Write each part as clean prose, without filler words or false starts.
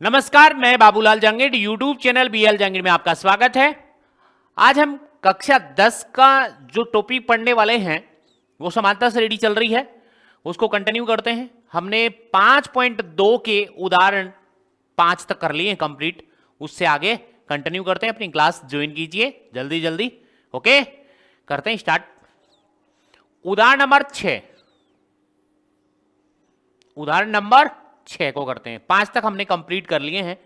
नमस्कार, मैं Babulal जंगेड़, YouTube channel BL जंगेड़ में आपका स्वागत है। आज हम कक्षा 10 का जो टॉपिक पढ़ने वाले हैं वो समानता श्रेणी चल रही है, उसको कंटिन्यू करते हैं। हमने 5.2 के उदाहरण 5 तक कर लिए हैं कंप्लीट, उससे आगे कंटिन्यू करते हैं। अपनी क्लास ज्वाइन कीजिए जल्दी जल्दी। ओके, करते हैं स्टार्ट। उदाहरण नंबर 6, उदाहरण नंबर 6 को करते हैं। 5 तक हमने कंप्लीट कर लिए हैं।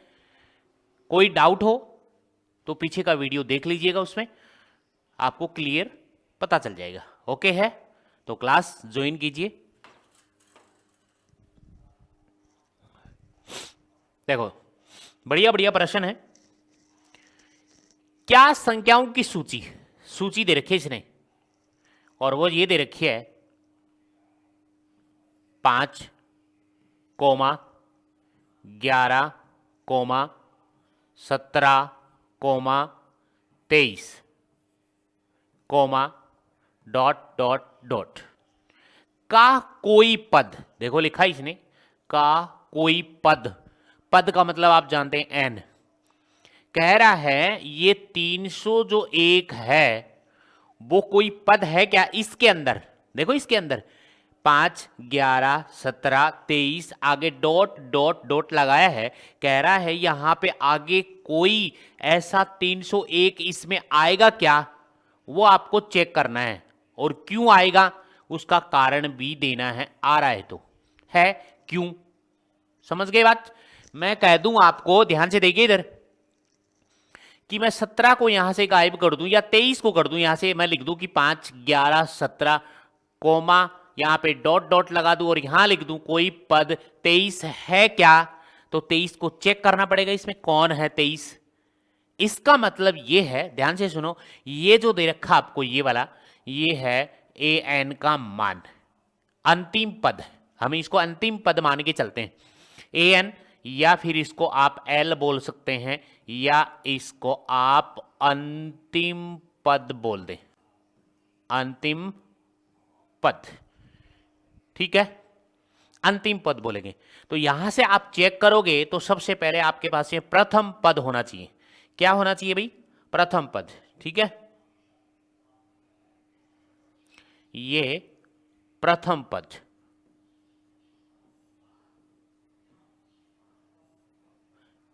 कोई डाउट हो तो पीछे का वीडियो देख लीजिएगा, उसमें आपको क्लियर पता चल जाएगा। ओके है तो क्लास ज्वाइन कीजिए। देखो, बढ़िया बढ़िया प्रश्न है। क्या संख्याओं की सूची सूची दे रखी है इसने, और वो ये दे रखी है 5, 11, 17, 23, डॉट डॉट डॉट का कोई पद। देखो लिखा है इसने का कोई पद। पद का मतलब आप जानते हैं एन। कह रहा है ये 300 जो एक है वो कोई पद है क्या इसके अंदर। देखो इसके अंदर 5, 11, 17, 23 आगे डॉट डॉट डॉट लगाया है। कह रहा है यहां पे आगे कोई ऐसा 301 इसमें आएगा क्या, वो आपको चेक करना है। और क्यों आएगा उसका कारण भी देना है। आ रहा है तो है क्यों, समझ गए बात। मैं कह दूं आपको, ध्यान से देखिए इधर, कि मैं 17 को यहां से गायब कर दूं या 23 को कर दूं। यहां से मैं लिख दूं कि 5, 11, 17 कोमा, यहां पे डॉट डॉट लगा दूं और यहां लिख दूं कोई पद 23 है क्या। तो 23 को चेक करना पड़ेगा इसमें कौन है 23। इसका मतलब ये है, ध्यान से सुनो, ये जो दे रखा आपको ये वाला, ये है ए एन का मान, अंतिम पद। हम इसको अंतिम पद मान के चलते हैं ए एन, या फिर इसको आप एल बोल सकते हैं, या इसको आप अंतिम पद बोल दें, अंतिम पद। ठीक है, अंतिम पद बोलेंगे। तो यहां से आप चेक करोगे तो सबसे पहले आपके पास ये प्रथम पद होना चाहिए। क्या होना चाहिए भाई, प्रथम पद। ठीक है, ये प्रथम पद।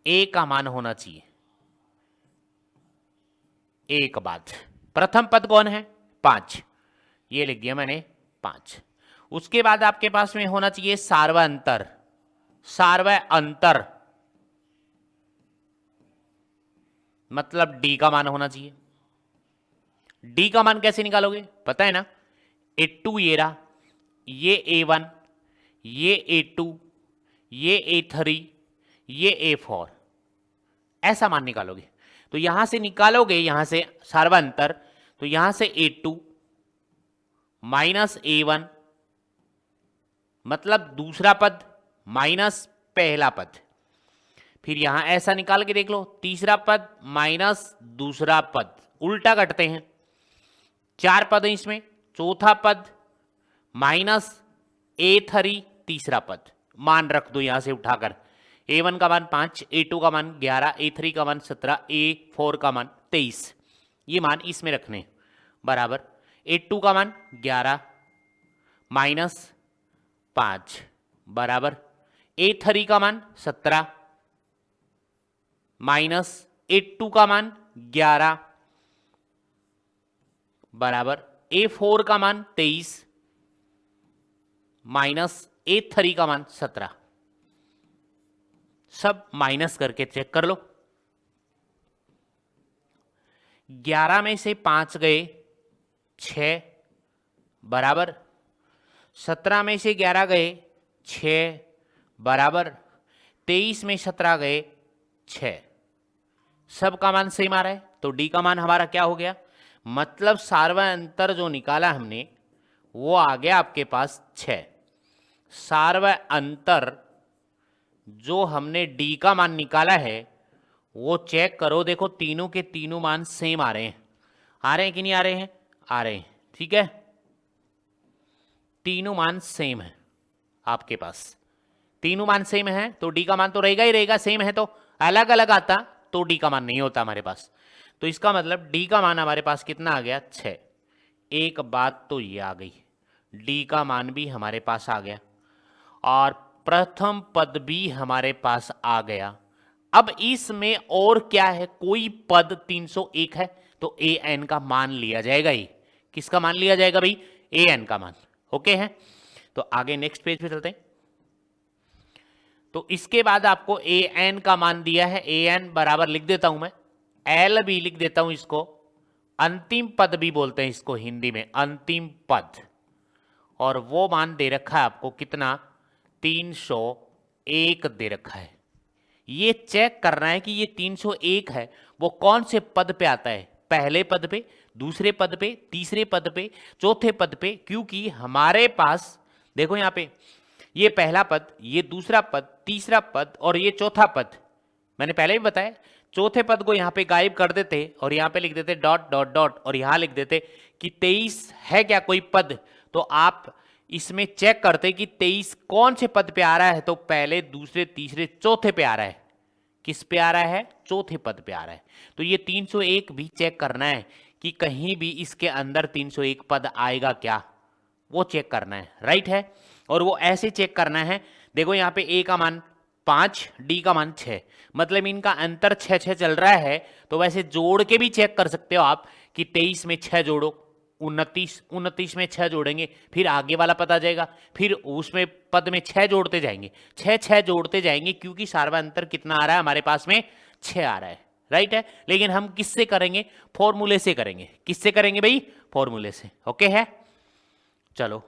ए का मान होना चाहिए। एक बात, प्रथम पद कौन है 5, ये लिख दिया मैंने 5। उसके बाद आपके पास में होना चाहिए सार्वअंतर। सार्वअंतर मतलब डी का मान होना चाहिए। डी का मान कैसे निकालोगे पता है ना, A2 ये रहा, ये A1, ये A2, ये A3, ये A4, ऐसा मान निकालोगे। तो यहां से निकालोगे, यहां से सार्वअंतर, तो यहां से A2 माइनस A1 मतलब दूसरा पद माइनस पहला पद। फिर यहां ऐसा निकाल के देख लो, तीसरा पद माइनस दूसरा पद, उल्टा कटते हैं। 4 पद हैं इसमें, चौथा पद माइनस A3 तीसरा पद। मान रख दो यहां से उठाकर, A1 का मान 5, A2 का मान 11, A3 का मान 17, A4 का मान 23। ये मान इसमें रखने बराबर। A2 का मान 11 माइनस 5 बराबर A3 का मान 17 माइनस A2 का मान 11 बराबर A4 का मान 23 माइनस A3 का मान 17। सब माइनस करके चेक कर लो। 11 में से 5 गए 6 बराबर, 17 में से 11 गए 6 बराबर, 23 में 17 गए 6। सब का मान सेम आ रहा है, तो डी का मान हमारा क्या हो गया, मतलब सार्वअंतर जो निकाला हमने वो आ गया आपके पास 6। सार्वअंतर जो हमने डी का मान निकाला है वो चेक करो, देखो तीनों के तीनों मान सेम आ रहे हैं। आ रहे हैं कि नहीं आ रहे हैं, आ रहे हैं। ठीक है, तीनों मान सेम है आपके पास। तीनों मान सेम है तो डी का मान तो रहेगा ही रहेगा, सेम है तो। अलग अलग आता तो डी का मान नहीं होता हमारे पास। तो इसका मतलब डी का मान हमारे पास कितना आ गया, 6। एक बात तो ये आ गई, डी का मान भी हमारे पास आ गया और प्रथम पद भी हमारे पास आ गया। अब इसमें और क्या है, कोई पद 301 है तो ए एन का मान लिया जाएगा ही। किसका मान लिया जाएगा भाई, ए एन का मान। ओके है, तो आगे नेक्स्ट पेज पे चलते हैं। तो इसके बाद आपको ए एन का मान दिया है, ए एन बराबर लिख देता हूं मैं, एल भी लिख देता हूं इसको, अंतिम पद भी बोलते हैं इसको हिंदी में, अंतिम पद। और वो मान दे रखा है आपको कितना, 301 दे रखा है। ये चेक करना है कि ये 301 है वो कौन से पद पे आता है, पहले पद पे, दूसरे पद पे, तीसरे पद पे, चौथे पद पे। क्योंकि हमारे पास देखो यहां पे ये पहला पद, ये दूसरा पद, तीसरा पद और ये चौथा पद। मैंने पहले भी बताया चौथे पद को यहां पे गायब कर देते और यहां पे लिख देते डॉट डॉट डॉट और यहां लिख देते कि 23 है क्या कोई पद। तो आप इसमें चेक करते कि 23 कौन से पद पे आ रहा है, तो पहले, दूसरे, तीसरे, चौथे पे आ रहा है। किस पे आ रहा है, चौथे पद पे आ रहा है। तो ये 301 भी चेक करना है कि कहीं भी इसके अंदर 301 पद आएगा क्या, वो चेक करना है। राइट है, और वो ऐसे चेक करना है, देखो यहाँ पे ए का मान 5, डी का मान 6, मतलब इनका अंतर 6 चल रहा है। तो वैसे जोड़ के भी चेक कर सकते हो आप कि 23 में 6 जोड़ो, 29 में 6 जोड़ेंगे, फिर आगे वाला पद आ जाएगा, फिर उसमें पद में 6 जोड़ते जाएंगे, 6 जोड़ते जाएंगे, क्योंकि सारा अंतर कितना आ रहा है हमारे पास में, 6 आ रहा है। राइट है, लेकिन हम किससे करेंगे, फॉर्मूले से करेंगे। किससे करेंगे भाई, फॉर्मूले से। ओके है, चलो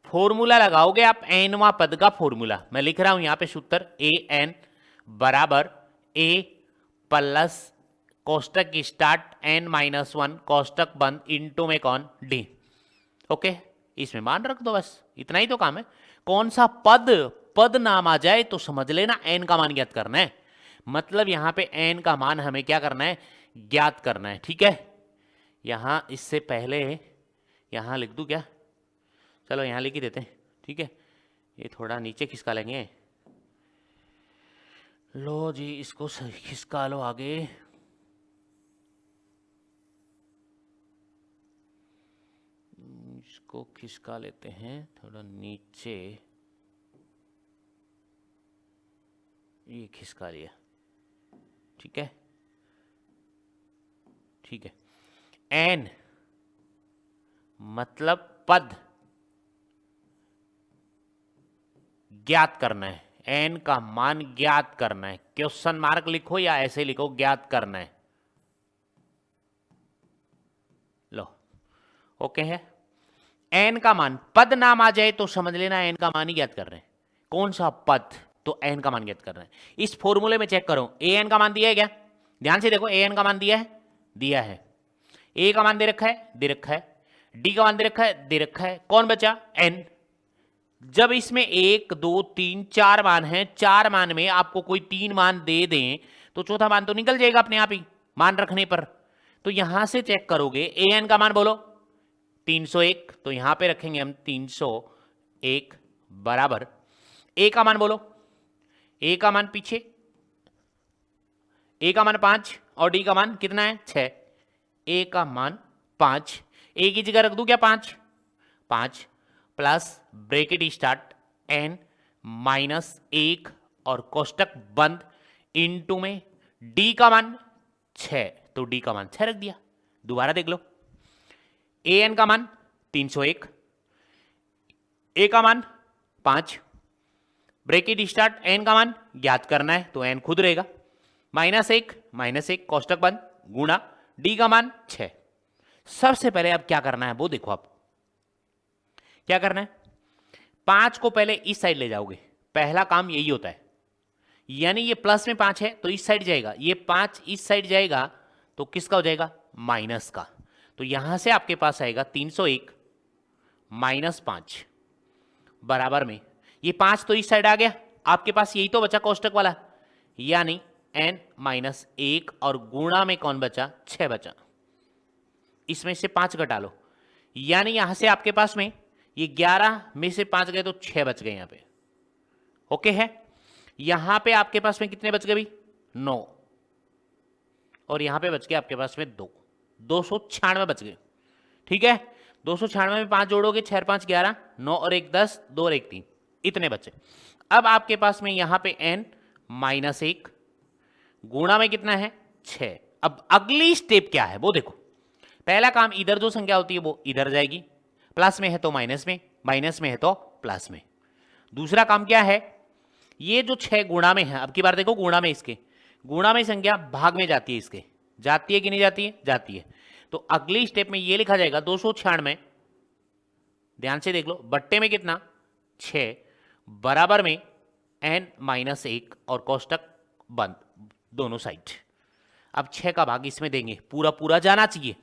फॉर्मूला लगाओगे आप, एनवा पद का फॉर्मूला मैं लिख रहा हूं यहां पे सूत्र, ए एन बराबर ए प्लस कोष्टक स्टार्ट n-1 कोष्टक बंद इंटू में कौन, डी। ओके, इसमें मान रख दो, बस इतना ही तो काम है। कौन सा पद नाम आ जाए तो समझ लेना n का मान ज्ञात करना है। मतलब यहां पे n का मान हमें क्या करना है, ज्ञात करना है। ठीक है, यहां इससे पहले यहां लिख दूं क्या, चलो यहां लिख ही देते हैं। ठीक है, ये थोड़ा नीचे खिसका लेंगे, लो जी इसको खिसका लो आगे। इसको खिसका लेते हैं थोड़ा नीचे, ये खिसका लिया। ठीक है, ठीक है, एन मतलब पद ज्ञात करना है, एन का मान ज्ञात करना है। क्वेश्चन मार्क लिखो या ऐसे लिखो, ज्ञात करना है। लो ओके है, एन का मान, पद नाम आ जाए तो समझ लेना एन का मान ही ज्ञात कर रहे हैं। कौन सा पद, तो एन का मान ज्ञात कर रहे हैं। इस फॉर्मूले में चेक करो, ए एन का मान दिया है क्या, ध्यान से देखो, ए एन का मान दिया है, दिया है। ए का मान दे रखा है, दे रखा है। डी का मान दे रखा है, दे रखा है। कौन बचा, एन। जब इसमें 1 2 3 4 मान हैं, 4 मान में आपको कोई 3 मान दे दें तो चौथा मान तो निकल जाएगा अपने आप ही मान रखने पर। तो यहां से चेक करोगे, ए एन का मान बोलो 301, तो यहां पे रखेंगे हम 301 बराबर, ए का मान बोलो, ए का मान पीछे, ए का मान 5 और डी का मान कितना है, 6। ए का मान 5, ए की जगह रख दूं क्या, 5 प्लस ब्रैकेट स्टार्ट n-1 और कोष्टक बंद इनटू में डी का मान 6, तो डी का मान 6 रख दिया। दोबारा देख लो, ए एन का मान 301, ए का मान 5, ब्रैकेट स्टार्ट एन का मान ज्ञात करना है तो एन खुद रहेगा, -1 कोष्टक बंद गुणा डी का मान 6। सबसे पहले अब क्या करना है वो देखो, आप क्या करना है, 5 को पहले इस साइड ले जाओगे, पहला काम यही होता है। यानी ये प्लस में 5 है तो इस साइड जाएगा, ये 5 इस साइड जाएगा तो किसका हो जाएगा, माइनस का। तो यहां से आपके पास आएगा 301 -5 बराबर में, ये 5 तो इस साइड आ गया, आपके पास यही तो बचा कोष्टक वाला, यानी n-1 और गुणा में कौन बचा, 6 बचा। इसमें से 5 घटा लो, यानी यहां से आपके पास में ये 11 में से 5 गए तो 6 बच गए यहां पे। ओके है, यहां पे आपके पास में कितने बच गए भाई? 9, और यहां पे बच गए आपके पास में 2, 296 बच गए। ठीक है, 296 में 5 जोड़ोगे, 6 5 11, 9 और 1 10, 2 और 1 3, इतने बचे। अब आपके पास में यहां पे n माइनस 1 गुणा में कितना है? 6। अब अगली स्टेप क्या है वो देखो। पहला काम, इधर जो संख्या होती है वो इधर जाएगी, प्लस में है तो माइनस में, माइनस में है तो प्लस में। दूसरा काम क्या है, ये जो 6 गुणा में है, अब की बार देखो गुणा में, इसके गुणा में संख्या भाग में जाती है, इसके जाती है कि नहीं जाती है? जाती है। तो अगली स्टेप में ये लिखा जाएगा 296, ध्यान से देख लो, बट्टे में कितना? 6, बराबर में n माइनस 1 और कोष्टक बंद दोनों साइड। अब 6 का भाग इसमें देंगे, पूरा पूरा जाना चाहिए।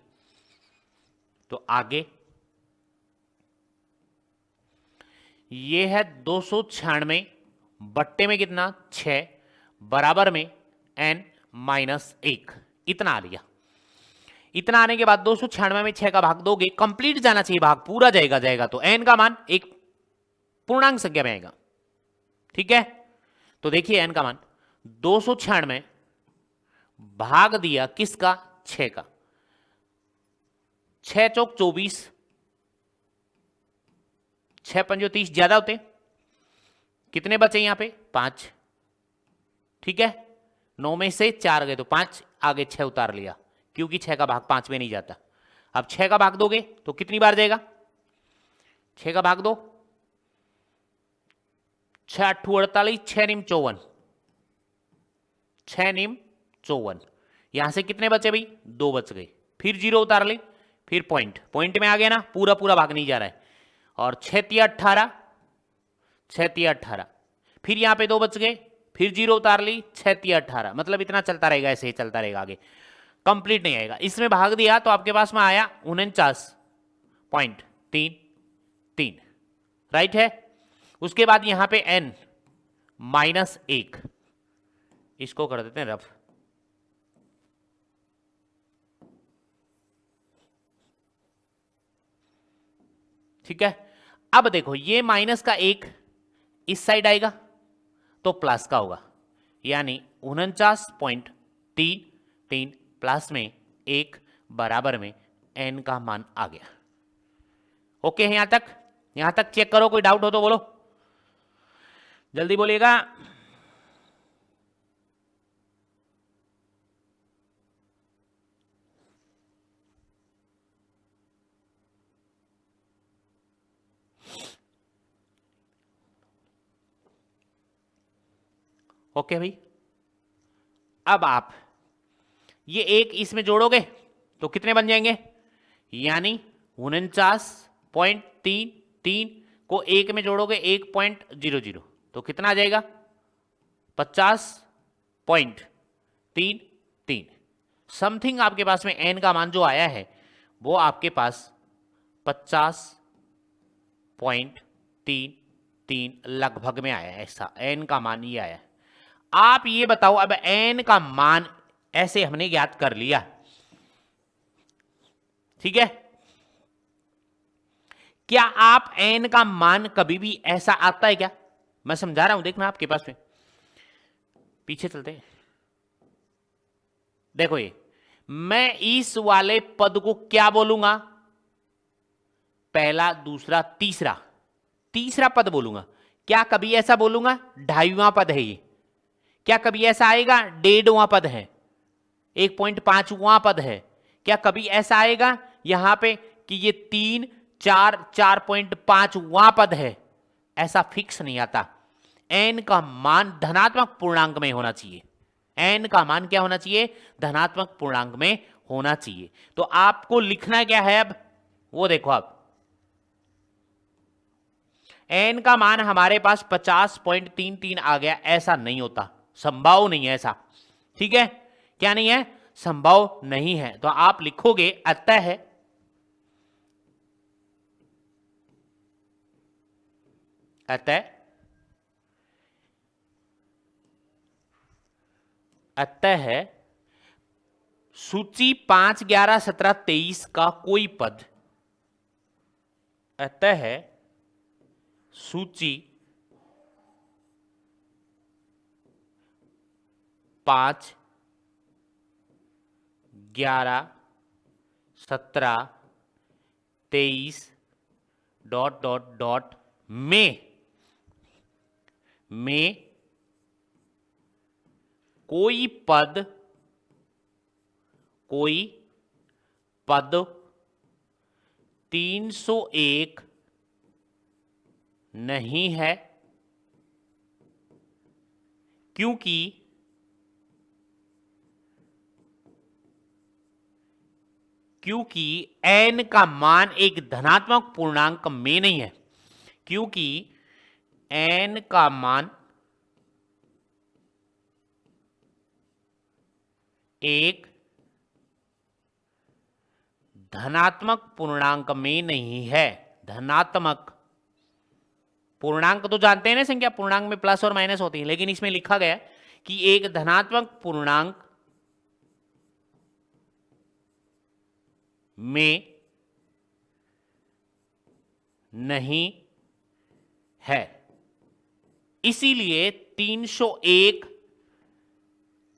तो आगे ये है 296 बट्टे में कितना? 6, बराबर में n माइनस 1, इतना आ लिया। इतना आने के बाद 296 में 6 का भाग दोगे, कंप्लीट जाना चाहिए, भाग पूरा जाएगा, जाएगा तो n का मान एक पूर्णांक संख्या में आएगा। ठीक है, तो देखिए n का मान 296 भाग दिया किसका? 6 का। 6 चौक 24, 6 पंजो 30, ज्यादा होते, कितने बचे यहां पे? 5। ठीक है, 9 में से 4 गए तो 5, आगे 6 उतार लिया, क्योंकि 6 का भाग 5 में नहीं जाता। अब 6 का भाग दोगे तो कितनी बार जाएगा? 6 का भाग दो, 6 8 48, 6 निम 54, 6 निम 54। यहां से कितने बचे भाई? 2 बच गए, फिर 0 उतार ले, फिर पॉइंट, पॉइंट में आ गया ना, पूरा पूरा भाग नहीं जा रहा है। और 6 3 18, 6 3 18, फिर यहां पे 2 बच गए, फिर 0 उतार ली, 6 3 18, मतलब इतना चलता रहेगा, ऐसे ही चलता रहेगा, आगे कंप्लीट नहीं आएगा। इसमें भाग दिया तो आपके पास में आया 49.33, राइट है। उसके बाद यहां पे n माइनस 1, इसको कर देते हैं रफ। ठीक है, अब देखो ये माइनस का 1 इस साइड आएगा तो प्लस का होगा, यानी 49.33 प्लस में 1 बराबर में n का मान आ गया। ओके है, यहां तक चेक करो, कोई डाउट हो तो बोलो, जल्दी बोलिएगा। ओके भाई, अब आप ये एक इसमें जोड़ोगे तो कितने बन जाएंगे? यानी 49.33 को एक में जोड़ोगे 1.00, तो कितना आ जाएगा? 50.33 समथिंग आपके पास में n का मान जो आया है वो आपके पास 50.33 लगभग में आया है, ऐसा n का मान ये आया है। आप ये बताओ, अब n का मान ऐसे हमने ज्ञात कर लिया, ठीक है, क्या आप n का मान कभी भी ऐसा आता है क्या? मैं समझा रहा हूं, देखना आपके पास में, पीछे चलते हैं। देखो ये, मैं इस वाले पद को क्या बोलूंगा? पहला, दूसरा, तीसरा, तीसरा पद बोलूंगा। क्या कभी ऐसा बोलूंगा 2.5वां पद है ये? क्या कभी ऐसा आएगा 1.5वां पद है, 1.5वां पद है? क्या कभी ऐसा आएगा यहां पे कि ये 3 4 4.5वां पद है? ऐसा फिक्स नहीं आता। n का मान धनात्मक पूर्णांक में होना चाहिए। n का मान क्या होना चाहिए? धनात्मक पूर्णांक में होना चाहिए। तो आपको लिखना क्या है अब वो देखो। आप n का मान हमारे पास 50.33 आ गया, ऐसा नहीं होता, संभव नहीं है ऐसा, ठीक है, क्या नहीं है? संभव नहीं है। तो आप लिखोगे अतः सूची 5 11 17 23 का कोई पद, अतः सूची 5, 11, 17, 23 डॉट डॉट डॉट में कोई पद 301 नहीं है, क्योंकि n का मान एक धनात्मक पूर्णांक में नहीं है, क्योंकि n का मान एक धनात्मक पूर्णांक में नहीं है। धनात्मक पूर्णांक तो जानते हैं ना, संख्या पूर्णांक में प्लस और माइनस होती है, लेकिन इसमें लिखा गया कि एक धनात्मक पूर्णांक में नहीं है, इसीलिए 301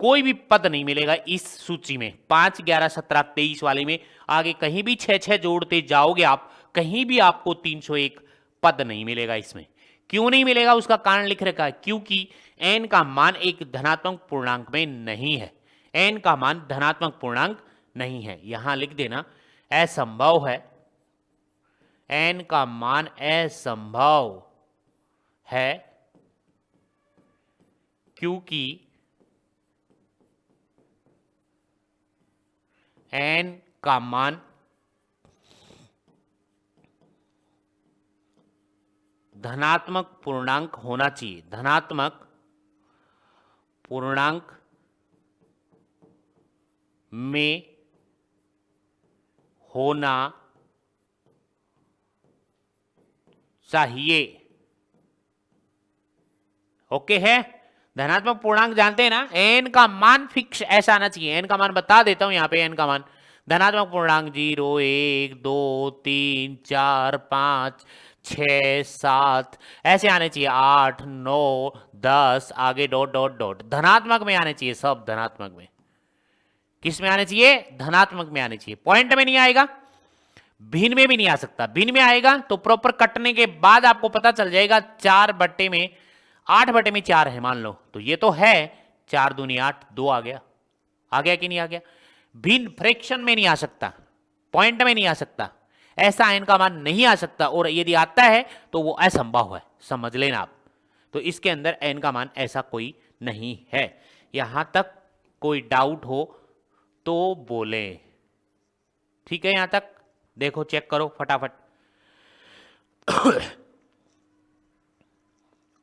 कोई भी पद नहीं मिलेगा इस सूची में। 5, 11, 17, 23 वाले में आगे कहीं भी 6 जोड़ते जाओगे आप, कहीं भी आपको 301 पद नहीं मिलेगा इसमें। क्यों नहीं मिलेगा, उसका कारण लिख रखा है, क्योंकि n का मान एक धनात्मक पूर्णांक में नहीं है। n का मान धनात्मक पूर्णांक नहीं है, यहां लिख देना असंभव है। n का मान असंभव है क्योंकि n का मान धनात्मक पूर्णांक होना चाहिए। धनात्मक पूर्णांक में होना चाहिए। ओके है, धनात्मक पूर्णांक जानते हैं ना, n का मान फिक्स ऐसा आना चाहिए। n का मान बता देता हूं, यहां पे n का मान धनात्मक पूर्णांक 0, 1, 2, 3, 4, 5, 6, 7 ऐसे आने चाहिए, 8, 9, 10 आगे डॉट डॉट डॉट धनात्मक में आने चाहिए, सब धनात्मक में। किस में आने चाहिए, धनात्मक में आने चाहिए। पॉइंट में नहीं आएगा, भिन्न में भी नहीं आ सकता। भिन्न में आएगा तो प्रॉपर कटने के बाद आपको पता चल जाएगा 4 बट्टे में 8 बटे में 4 है मान लो, तो ये तो है 4 दूनी 8, 2 आ गया। आ गया कि नहीं आ गया? भिन्न फ्रैक्शन में नहीं आ सकता, पॉइंट में नहीं आ सकता, ऐसा n का मान नहीं आ सकता, और यदि आता है तो वो असंभव है, समझ लेना आप। तो इसके अंदर n का मान ऐसा कोई नहीं है। यहां तक कोई डाउट हो तो बोले, ठीक है? यहां तक देखो, चेक करो फटाफट।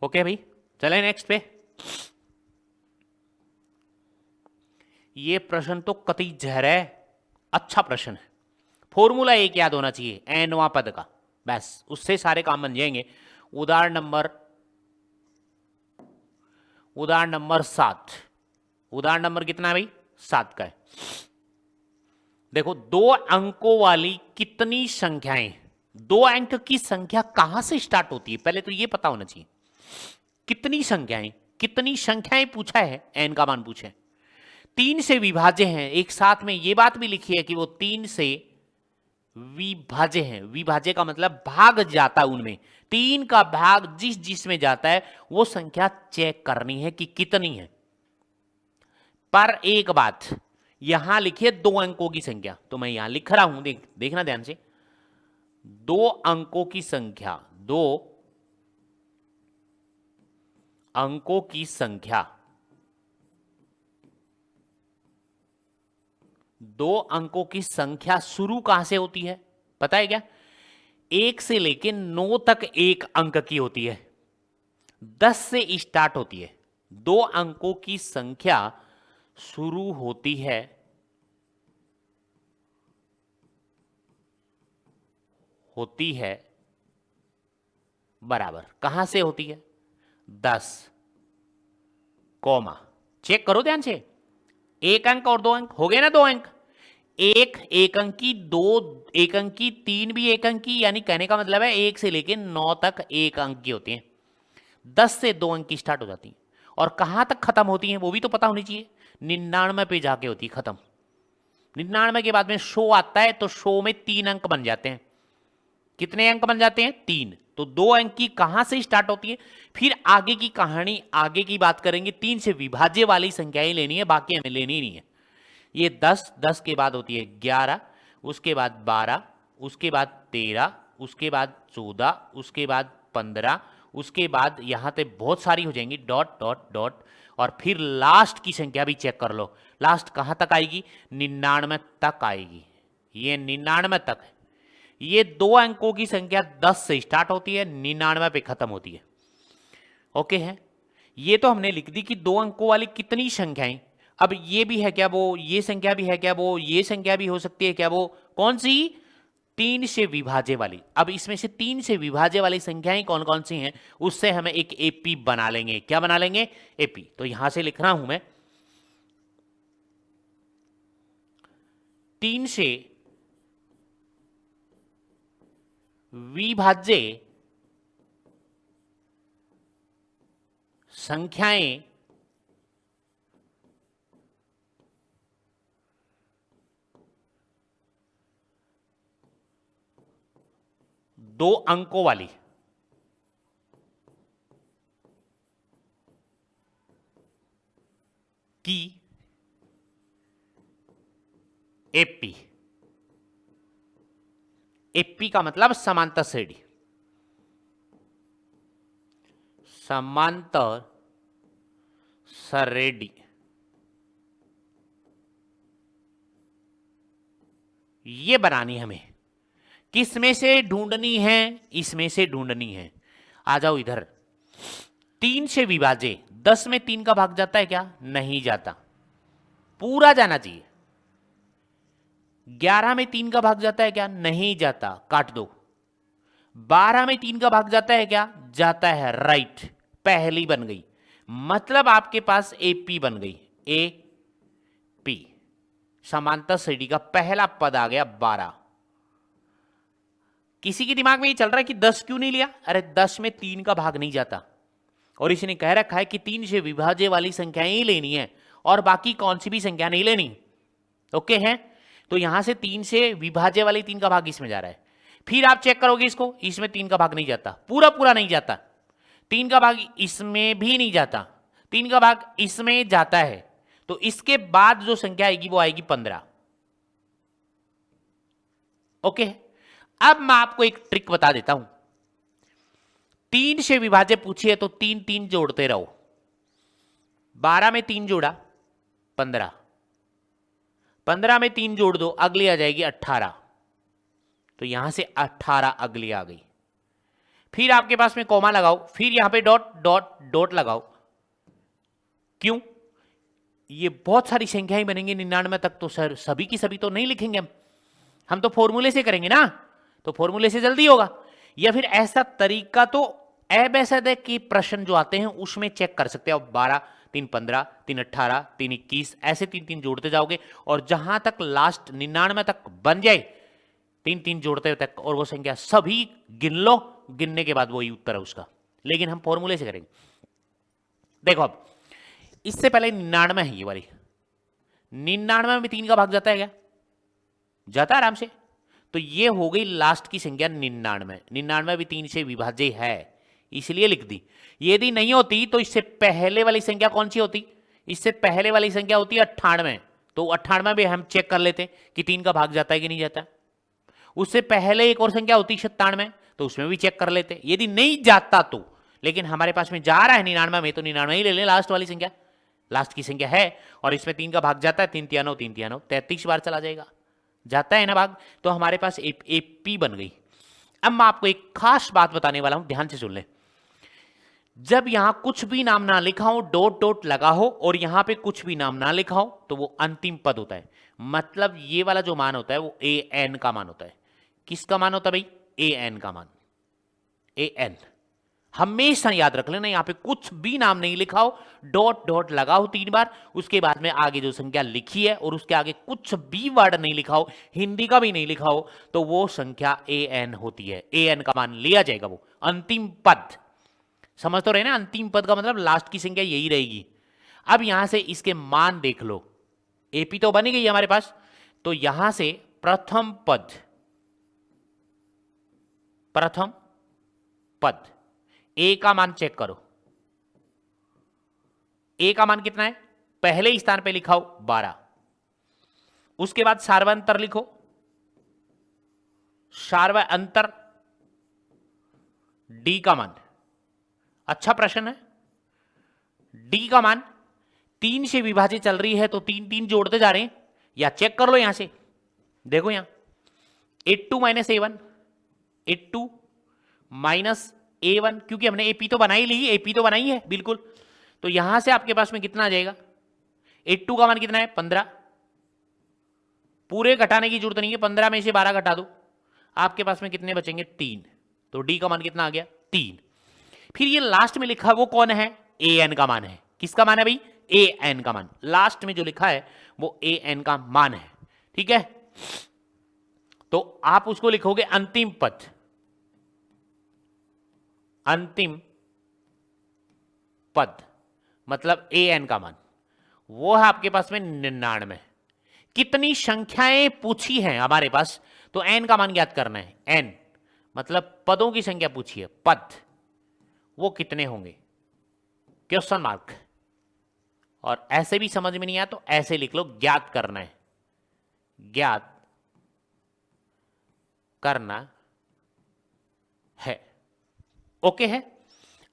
ओके भाई, चले नेक्स्ट पे। ये प्रश्न तो कतई जहर है, अच्छा प्रश्न है। फॉर्मूला एक याद होना चाहिए एनवा पद का, बस उससे सारे काम बन जाएंगे। उदाहरण नंबर 7। उदाहरण नंबर कितना है भाई? 7 का है। देखो, 2 अंकों वाली कितनी संख्याएं, 2 अंक की संख्या कहां से स्टार्ट होती है, पहले तो ये पता होना चाहिए। कितनी संख्याएं पूछा है, एन का मान पूछे। 3 से विभाज्य हैं, एक साथ में ये बात भी लिखी है कि वो 3 से विभाज्य हैं। विभाज्य का मतलब भाग जाता है उनमें, 3 का भाग जिस में जाता है वो संख्या चेक करनी है कि कितनी है। पर एक बात, यहां लिखिए 2 अंकों की संख्या, तो मैं यहां लिख रहा हूं, देखना ध्यान से। 2 अंकों की संख्या, 2 अंकों की संख्या, 2 अंकों की संख्या शुरू कहां से होती है पता है क्या? 1 से लेकर 9 तक एक अंक की होती है, 10 से स्टार्ट होती है। 2 अंकों की संख्या शुरू होती है बराबर, कहां से होती है? 10 कॉमा, चेक करो ध्यान से, 1 अंक और 2 अंक हो गए ना, 2 अंक। एक एक अंकी, दो एक अंकी, तीन भी एक अंकी, यानी कहने का मतलब है 1 से लेके 9 तक एक अंक की होती हैं। 10 से 2 अंक की स्टार्ट हो जाती हैं और कहां तक खत्म होती हैं वो भी तो पता होनी चाहिए। 99 पे जाके होती है खत्म। 99 के बाद में शो आता है तो शो में 3 अंक बन जाते हैं। कितने अंक बन जाते हैं? 3। तो 2 अंक की कहां से स्टार्ट होती है? फिर आगे की कहानी, आगे की बात करेंगे। 3 से विभाज्य वाली संख्याएं लेनी है, बाकी हमें लेनी नहीं है। ये 10, 10 के बाद होती है 11, उसके बाद 12, उसके बाद 13, उसके बाद 14, उसके बाद 15, उसके बाद यहां पे बहुत सारी हो जाएंगी, डॉट डॉट डॉट। और फिर लास्ट की संख्या भी चेक कर लो, लास्ट कहां तक आएगी? 99 तक आएगी। ये 99 तक है। ये 2 अंकों की संख्या 10 से स्टार्ट होती है, 99 पे खत्म होती है। ओके है। ये तो हमने लिख दी कि 2 अंकों वाली कितनी संख्याएं। अब ये भी है क्या वो, ये संख्या भी है क्या वो, ये संख्या भी हो सकती है क्या वो, कौन सी? 3 से विभाज्य वाली। अब इसमें से 3 से विभाज्य वाली संख्याएं कौन कौन सी हैं, उससे हमें एक एपी बना लेंगे। क्या बना लेंगे? एपी। तो यहां से लिख रहा हूं मैं 3 से विभाज्य संख्याएं दो अंकों वाली की एपी। एपी का मतलब समांतर श्रेणी, समांतर श्रेणी। ये बनानी हमें, किस में से ढूंढनी है? इसमें से ढूंढनी है। आ जाओ इधर। 3 से विभाज्य, 10 में 3 का भाग जाता है क्या? नहीं जाता, पूरा जाना चाहिए। 11 में 3 का भाग जाता है क्या? नहीं जाता, काट दो। 12 में 3 का भाग जाता है क्या? जाता है, राइट, पहली बन गई। मतलब आपके पास एपी बन गई। ए पी, समांतर श्रेणी का पहला पद आ गया 12। किसी के दिमाग में ये चल रहा है कि 10 क्यों नहीं लिया? अरे 10 में 3 का भाग नहीं जाता और इसने कह रखा है कि 3 से विभाज्य वाली संख्याएं ही लेनी है और बाकी कौन सी भी संख्या नहीं लेनी। ओके है। तो यहां से 3 से विभाज्य वाली 3 का भाग इसमें जा रहा है। फिर आप चेक करोगे इसको, इसमें 3 का भाग नहीं जाता, पूरा पूरा नहीं जाता। 3 का भाग इसमें भी नहीं जाता, 3 का भाग इसमें जाता है। तो इसके बाद जो संख्या आएगी वो आएगी 15। ओके। अब मैं आपको एक ट्रिक बता देता हूं। 3 से विभाज्य पूछिए तो 3 3 जोड़ते रहो। 12 में 3 जोड़ा 15, 15 में 3 जोड़ दो, अगली आ जाएगी 18। तो यहां से 18 अगली आ गई। फिर आपके पास में कॉमा लगाओ, फिर यहां पे डॉट डॉट डॉट लगाओ। क्यों? ये बहुत सारी संख्याएं बनेंगी 99 तक, तो सर सभी की सभी तो नहीं लिखेंगे हम तो फॉर्मूले से करेंगे ना, तो फॉर्मूले से जल्दी होगा। या फिर ऐसा तरीका तो एबेसेड के प्रश्न जो आते हैं उसमें चेक कर सकते हो। 12 3 15 3 18 3 21 ऐसे 3 3 जोड़ते जाओगे और जहां तक लास्ट 99 तक बन जाए 3 3 जोड़ते तक, और वो संख्या सभी गिन लो, गिनने के बाद वही उत्तर है उसका। लेकिन हम फॉर्मूले से करेंगे। देखो अब इससे पहले 99 है, ये वाली 99 में 3 का भाग जाता है क्या? जाता है आराम से। तो ये हो गई लास्ट की संख्या 99। 99 भी 3 से विभाज्य है, इसलिए लिख दी। यदि नहीं होती तो इससे पहले वाली संख्या कौन सी होती? इससे पहले वाली संख्या होती है 98। तो 98 भी हम चेक कर लेते कि 3 का भाग जाता है कि नहीं जाता। उससे पहले एक और संख्या होती 97, तो उसमें भी चेक कर लेते। यदि नहीं जाता तो, लेकिन हमारे पास में जा रहा है 99 में, तो 99 ही ले लें, लास्ट वाली संख्या, लास्ट की संख्या है और इसमें 3 का भाग जाता है। 3 3 9 3 3 9 33 बार चला जाएगा, जाता है ना भाग। तो हमारे पास एपी बन गई। अब मैं आपको एक खास बात बताने वाला हूं, ध्यान से सुन ले। जब यहां कुछ भी नाम ना लिखा हो, डॉट डॉट लगा हो और यहां पे कुछ भी नाम ना लिखा हो, तो वो अंतिम पद होता है। मतलब ये वाला जो मान होता है वो ए एन का मान होता है। किसका मान होता है भाई? ए एन का मान, ए एन। हमेशा याद रख लेना, यहां पे कुछ भी नाम नहीं लिखा हो, डॉट डॉट लगाओ 3 बार, उसके बाद में आगे जो संख्या लिखी है और उसके आगे कुछ भी वर्ड नहीं लिखा हो, हिंदी का भी नहीं लिखा हो, तो वो संख्या an होती है। an का मान लिया जाएगा, वो अंतिम पद। समझ तो रहे ना, अंतिम पद का मतलब लास्ट की संख्या यही रहेगी। अब यहां से इसके मान देख लो, एपी तो बनी गई हमारे पास, तो यहां से प्रथम पद, प्रथम पद ए का मान चेक करो। ए का मान कितना है, पहले स्थान पे लिखा हो 12, उसके बाद सार्वंतर लिखो, सार्वंतर डी का मान। अच्छा प्रश्न है। डी का मान 3 से विभाजित चल रही है तो 3 3 जोड़ते जा रहे हैं, या चेक कर लो यहां से, देखो यहां 82 माइनस A1, 82 माइनस A1, क्योंकि हमने एपी तो बनाई ली, एपी तो बनाई है बिल्कुल, तो यहां से आपके पास में कितना आ जाएगा, 82 का मान कितना है 15, पूरे घटाने की जरूरत नहीं है, 15 में से 12 घटा दो, आपके पास में कितने बचेंगे 3, तो डी का मान कितना आ गया 3। फिर ये लास्ट में लिखा है वो कौन है, an का मान है। किसका मान है भाई, an का मान, लास्ट में जो लिखा है वो an का मान है, ठीक है। तो आप उसको लिखोगे अंतिम पद, अंतिम पद मतलब an का मान, वो है आपके पास में 99। कितनी संख्याएं पूछी हैं हमारे पास, तो n का मान ज्ञात करना है, n मतलब पदों की संख्या पूछी है, पद वो कितने होंगे, क्वेश्चन मार्क। और ऐसे भी समझ में नहीं आया तो ऐसे लिख लो, ज्ञात करना है, ज्ञात करना है, ओके है।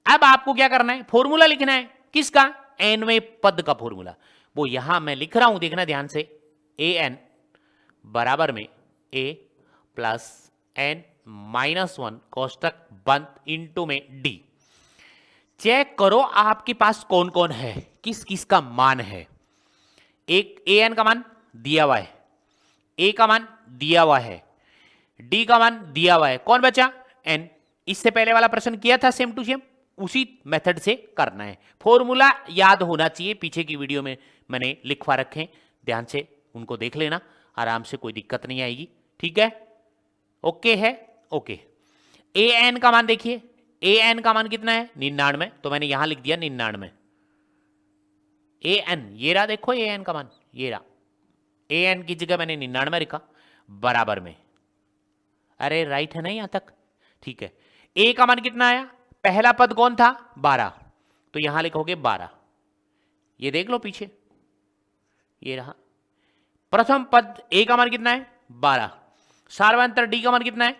अब आपको क्या करना है, फॉर्मूला लिखना है, किसका, nवें पद का फॉर्मूला, वो यहां मैं लिख रहा हूं, देखना ध्यान से, an बराबर में a प्लस n माइनस 1 कोष्टक बंद इंटू में d। चेक करो आपके पास कौन कौन है, किस किस का मान है। एक an का मान दिया हुआ है, a का मान दिया हुआ है, d का मान दिया हुआ है, कौन बचा n। इससे पहले वाला प्रश्न किया था सेम टू सेम, उसी मेथड से करना है। फॉर्मूला याद होना चाहिए, पीछे की वीडियो में मैंने लिखवा रखे, ध्यान से उनको देख लेना, आराम से, कोई दिक्कत नहीं आएगी, ठीक है, ओके है, ओके। an का मान देखिए, an का मान कितना है 99, तो मैंने यहां लिख दिया 99, an ये रहा, देखो an का मान ये रहा, an की जगह मैंने 99 लिखा, बराबर में, अरे राइट है ना यहां तक, ठीक है। a का मान कितना आया, पहला पद कौन था 12, तो यहां लिखोगे 12, ये देख लो पीछे, ये रहा प्रथम पद, a का मान कितना है 12, सार्वंतर d का मान कितना है,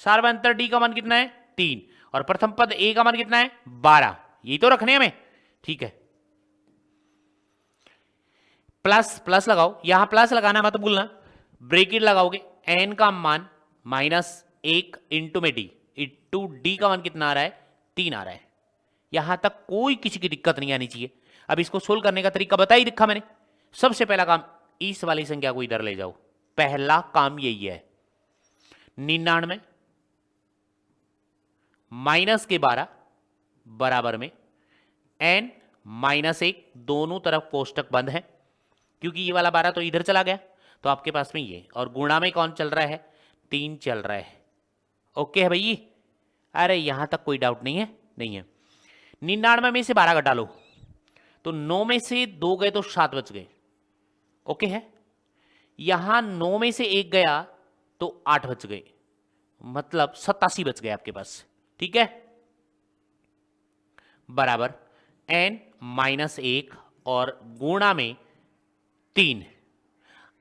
सार्वंतर d का मान कितना है 3, और प्रथम पद a का मान कितना है 12, यही तो रखने हमें, ठीक है। प्लस प्लस लगाओ, यहां प्लस लगाना मत भूलना, ब्रेकेट लगाओगे, n का मान माइनस 1 इंटू में d, इंटू d का मान कितना आ रहा है 3 आ रहा है। यहां तक कोई किसी की दिक्कत नहीं आनी चाहिए। अब इसको सोल्व करने का तरीका बता ही रखा मैंने। सबसे पहला काम, इस वाली संख्या को इधर ले जाओ, पहला काम यही है, 99 माइनस के 12 बराबर में n माइनस 1, दोनों तरफ कोष्टक बंद है, क्योंकि ये वाला 12 तो इधर चला गया, तो आपके पास में ये, और गुणा में कौन चल रहा है 3 चल रहा है, ओके है भैया। अरे यहां तक कोई डाउट नहीं है, नहीं है। 99 में से 12 घटा लो, तो 9 में से 2 गए तो 7 बच गए, ओके है। यहां 9 में से 1 गया तो 8 बच गए, मतलब 87 बच गए आपके पास, ठीक है, बराबर n माइनस 1 और गुणा में 3।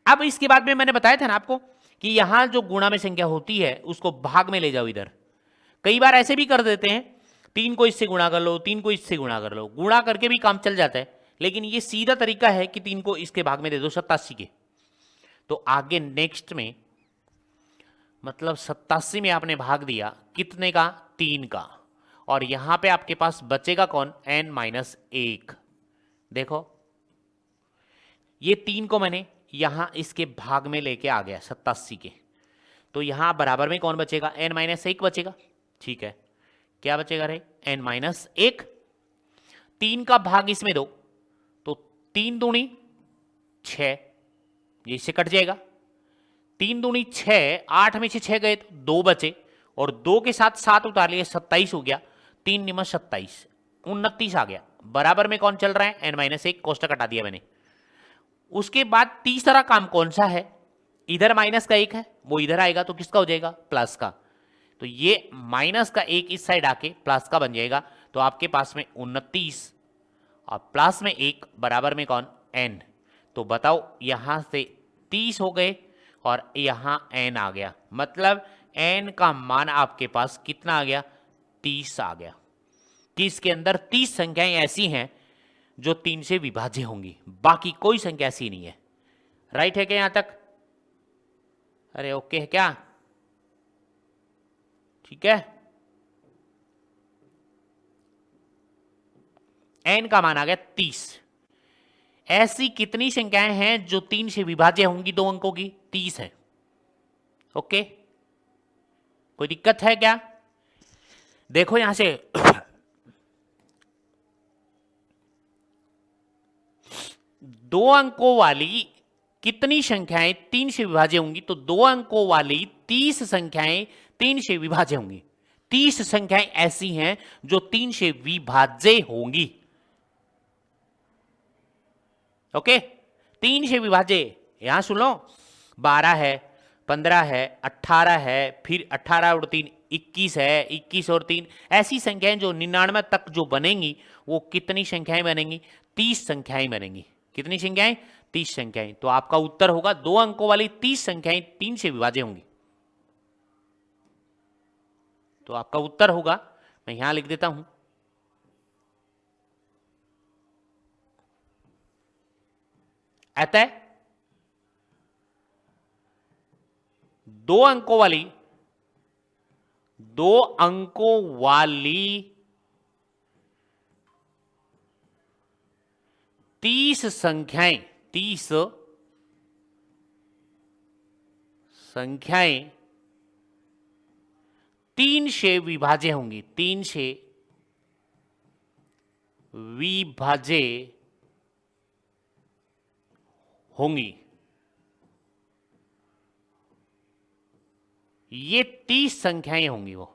अब इसके बाद में मैंने बताया था ना आपको कि यहां जो गुणा में संख्या होती है उसको भाग में ले जाओ इधर। कई बार ऐसे भी कर देते हैं, 3 को इससे गुणा कर लो, 3 को इससे गुणा कर लो, गुणा करके भी काम चल जाता है, लेकिन ये सीधा तरीका है कि 3 को इसके भाग में दे दो 87 के। तो आगे नेक्स्ट में मतलब 87 में आपने भाग दिया कितने का 3 का, और यहां पे आपके पास बचेगा कौन n माइनस 1। देखो ये 3 को मैंने यहां इसके भाग में लेके आ गया 87 के, तो यहां बराबर में कौन बचेगा n माइनस 1 बचेगा, ठीक है। क्या बचेगा रे, n-1। 3 का भाग इसमें दो तो 3 दूनी 6, ये इससे कट जाएगा। 3 दूनी 6, 8 में से 6 गए तो 2 बचे, और 2 के साथ 7 उतार लिए, 27 हो गया। 3 निमा 27, 29 आ गया। बराबर में कौन चल रहा है, n-1, कोष्टक हटा दिया मैंने। उसके बाद तीसरा काम कौन सा है, इधर माइनस का 1 है, वो इधर आएगा तो किसका हो जाएगा, प्लस का। तो ये माइनस का 1 इस साइड आके प्लस का बन जाएगा। तो आपके पास में 29 और प्लस में 1 बराबर में कौन, n। तो बताओ यहां से 30 हो गए और यहां n आ गया, मतलब n का मान आपके पास कितना आ गया, 30 आ गया। कि इसके अंदर 30 संख्याएं ऐसी हैं जो 3 से विभाज्य होंगी, बाकी कोई संख्या ऐसी नहीं है। राइट है क्या यहां तक, अरे ओके है क्या, ठीक है। n का मान आ गया 30। ऐसी कितनी संख्याएं हैं जो 3 से विभाज्य होंगी 2 अंकों की, 30 है। ओके, कोई दिक्कत है क्या, देखो यहां से 2 अंकों वाली कितनी संख्याएं 3 से विभाज्य होंगी, तो 2 अंकों वाली 30 संख्याएं 3 से विभाज्य होंगी। 30 संख्याएं ऐसी हैं जो 3 से विभाज्य होंगी। ओके, 3 से विभाज्य, यहां सुन लो, 12 है, 15 है, 18 है, फिर 18 और 3 21 है, 21 और 3, ऐसी संख्याएं जो 99 तक जो बनेंगी वो कितनी संख्याएं बनेंगी, 30 संख्याएं बनेंगी। कितनी संख्याएं, 30 संख्याएं। तो आपका उत्तर होगा 2 अंकों वाली 30 संख्याएं 3 से विभाज्य होंगी। तो आपका उत्तर होगा, मैं यहां लिख देता हूं, अतः 2 अंकों वाली 2 अंकों वाली 30 संख्याएं 30 संख्याएं 3 से विभाज्य होंगी, 3 से विभाज्य होंगी। ये 30 संख्याएं होंगी, वो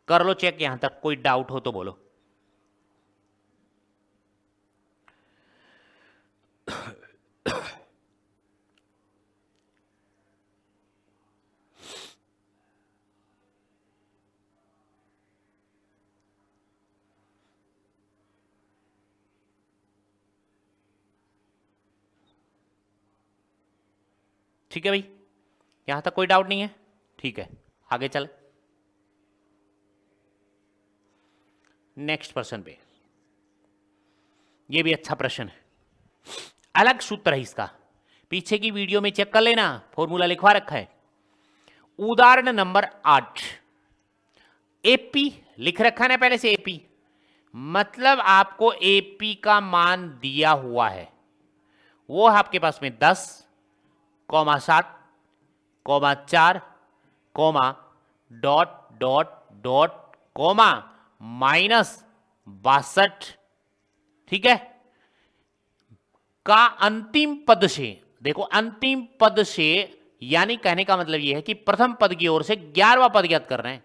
कर लो चेक, यहां तक कोई डाउट हो तो बोलो। ठीक है भाई, यहां तक कोई डाउट नहीं है, ठीक है, आगे चले नेक्स्ट प्रश्न पे। ये भी अच्छा प्रश्न है, अलग सूत्र है इसका, पीछे की वीडियो में चेक कर लेना, फॉर्मूला लिखवा रखा है। उदाहरण नंबर 8, एपी लिख रखा है ना पहले से, एपी मतलब आपको एपी का मान दिया हुआ है, वो है आपके पास में 10, 7, 4, डॉट डॉट डॉट कोमा -62, ठीक है। का अंतिम पद से, देखो अंतिम पद से यानी कहने का मतलब यह है कि प्रथम पद की ओर से 11वां पद ज्ञात कर रहे हैं,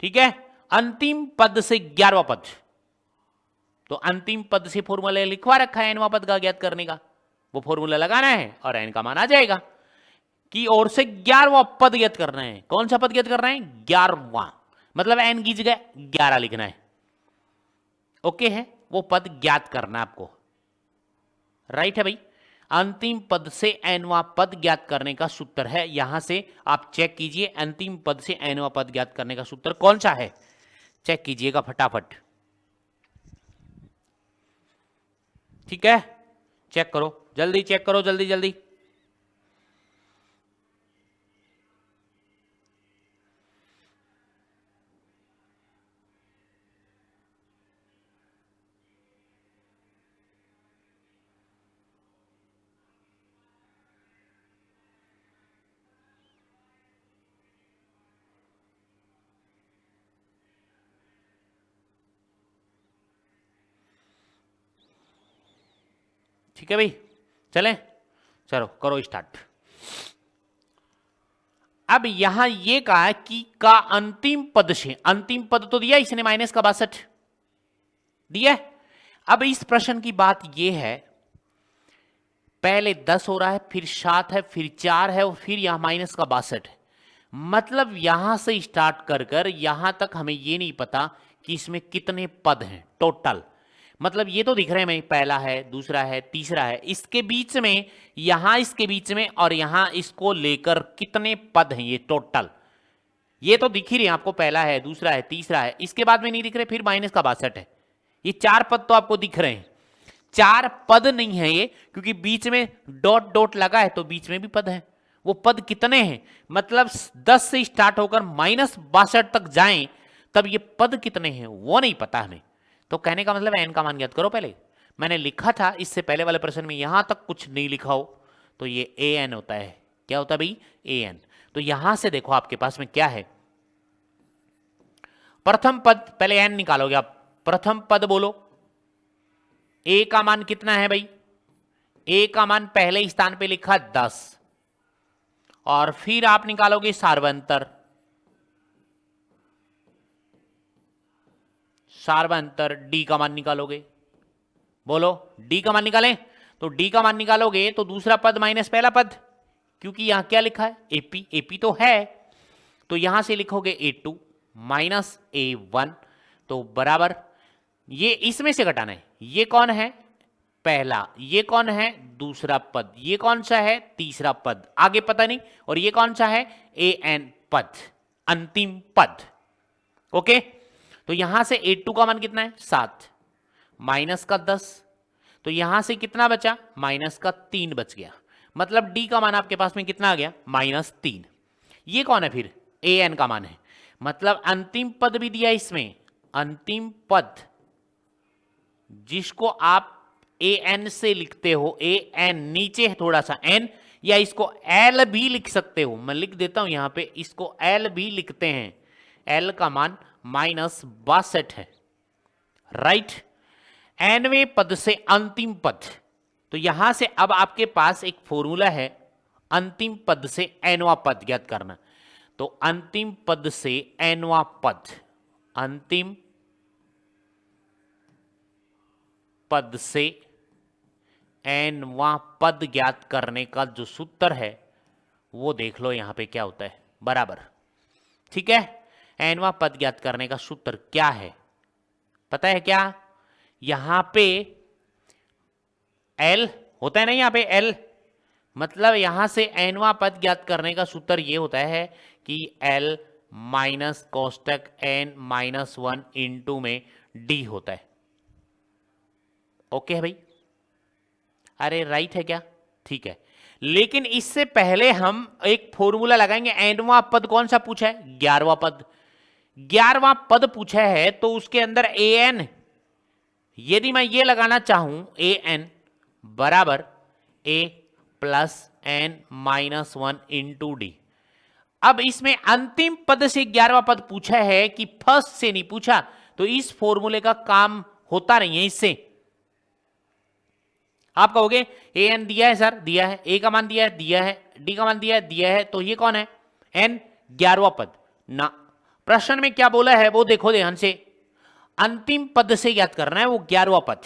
ठीक है। अंतिम पद से 11वां पद, तो अंतिम पद से फॉर्मूला लिखवा रखा है nवां पद का ज्ञात करने का, वो फॉर्मूला लगाना है और n का मान आ जाएगा। की ओर से 11वां पद ज्ञात करना है, कौन सा पद ज्ञात करना है, 11वां, मतलब n की जगह 11 लिखना है। ओके है, वो पद ज्ञात करना है आपको, राइट है भाई। अंतिम पद से nवां पद ज्ञात करने का सूत्र है, यहां से आप चेक कीजिए अंतिम पद से nवां पद ज्ञात करने का सूत्र कौन सा है, चेक कीजिएगा फटाफट, ठीक है। चेक करो जल्दी, चेक करो जल्दी जल्दी। ठीक है भाई, चलें, चलो करो स्टार्ट। अब यहां ये कहा है कि का अंतिम पद से, अंतिम पद तो दिया इसने माइनस का 62 दिया है। अब इस प्रश्न की बात यह है, पहले 10 हो रहा है, फिर 7 है, फिर 4 है और फिर यहां माइनस का 62 है। मतलब यहां से स्टार्ट कर कर यहां तक हमें यह नहीं पता कि इसमें कितने पद हैं टोटल। मतलब ये तो दिख रहे हैं हमें, पहला है, दूसरा है, तीसरा है, इसके बीच में, यहां इसके बीच में और यहां इसको लेकर कितने पद हैं ये टोटल, ये तो दिख ही रहे हैं आपको, पहला है, दूसरा है, तीसरा है, इसके बाद में नहीं दिख रहे, फिर माइनस का 62 है। ये 4 पद तो आपको दिख रहे हैं, 4 पद नहीं है ये, क्योंकि बीच में डॉट डॉट लगा है तो बीच में भी पद है। वो पद कितने हैं, मतलब 10 से स्टार्ट होकर माइनस 62 तक जाएं तब ये पद कितने हैं वो नहीं पता हमें। तो कहने का मतलब एन का मान ज्ञात करो। पहले मैंने लिखा था इससे पहले वाले प्रश्न में, यहां तक कुछ नहीं लिखा हो तो ये ए एन होता है। क्या होता है भाई, ए एन। तो यहां से देखो आपके पास में क्या है, प्रथम पद, पहले एन निकालोगे आप, प्रथम पद बोलो, ए का मान कितना है भाई, ए का मान पहले स्थान पे लिखा 10, और फिर आप निकालोगे सार्वंतर, सार्वंतर डी का मान निकालोगे। बोलो डी का मान निकालें, तो डी का मान निकालोगे तो दूसरा पद माइनस पहला पद, क्योंकि यहां क्या लिखा है एपी, एपी तो है, तो यहां से लिखोगे ए2 माइनस ए1, तो बराबर, ये इसमें से घटाना है, ये कौन है पहला, ये कौन है दूसरा पद, ये कौन सा है तीसरा पद, आगे पता नहीं, और ये कौन सा है ए एन पद, अंतिम पद। ओके, तो यहां से ए2 का मान कितना है 7 माइनस का 10, तो यहां से कितना बचा माइनस का 3 बच गया। मतलब डी का मान आपके पास में कितना आ गया -3। ये कौन है फिर, ए एन का मान है, मतलब अंतिम पद भी दिया इसमें, अंतिम पद जिसको आप ए एन से लिखते हो, ए एन नीचे है थोड़ा सा एन, या इसको एल भी लिख सकते हो, मैं लिख देता हूं यहां पे, इसको एल भी लिखते हैं, एल का मान -62 है, राइट। एनवें पद से अंतिम पद, तो यहां से अब आपके पास एक फॉर्मूला है, अंतिम पद से एनवा पद ज्ञात करना। तो अंतिम पद से एनवा पद, अंतिम पद से एनवा पद ज्ञात करने का जो सूत्र है वो देख लो यहां पे क्या होता है, बराबर, ठीक है। एनवा पद ज्ञात करने का सूत्र क्या है पता है क्या, यहां पे एल होता है ना, यहां पे एल, मतलब यहां से एनवा पद ज्ञात करने का सूत्र ये होता है कि एल माइनस कोष्टक एन -1 इंटू में डी होता है। ओके है भाई, अरे राइट है क्या, ठीक है। लेकिन इससे पहले हम एक फॉर्मूला लगाएंगे, एनवा पद कौन सा पूछा है 11वां पद, 11वां पद पूछा है, तो उसके अंदर ए एन, यदि मैं ये लगाना चाहूं ए एन बराबर ए प्लस एन -1 इंटू डी, अब इसमें अंतिम पद से 11वां पद पूछा है कि फर्स्ट से नहीं पूछा, तो इस फॉर्मूले का काम होता नहीं है इससे। आप कहोगे ए एन दिया है सर, दिया है, ए का मान दिया है, दिया है, डी का मान दिया है, दिया है, तो ये कौन है एन 11वां पद ना। प्रश्न में क्या बोला है वो देखो ध्यान से, अंतिम पद से याद करना है वो 11वां पद,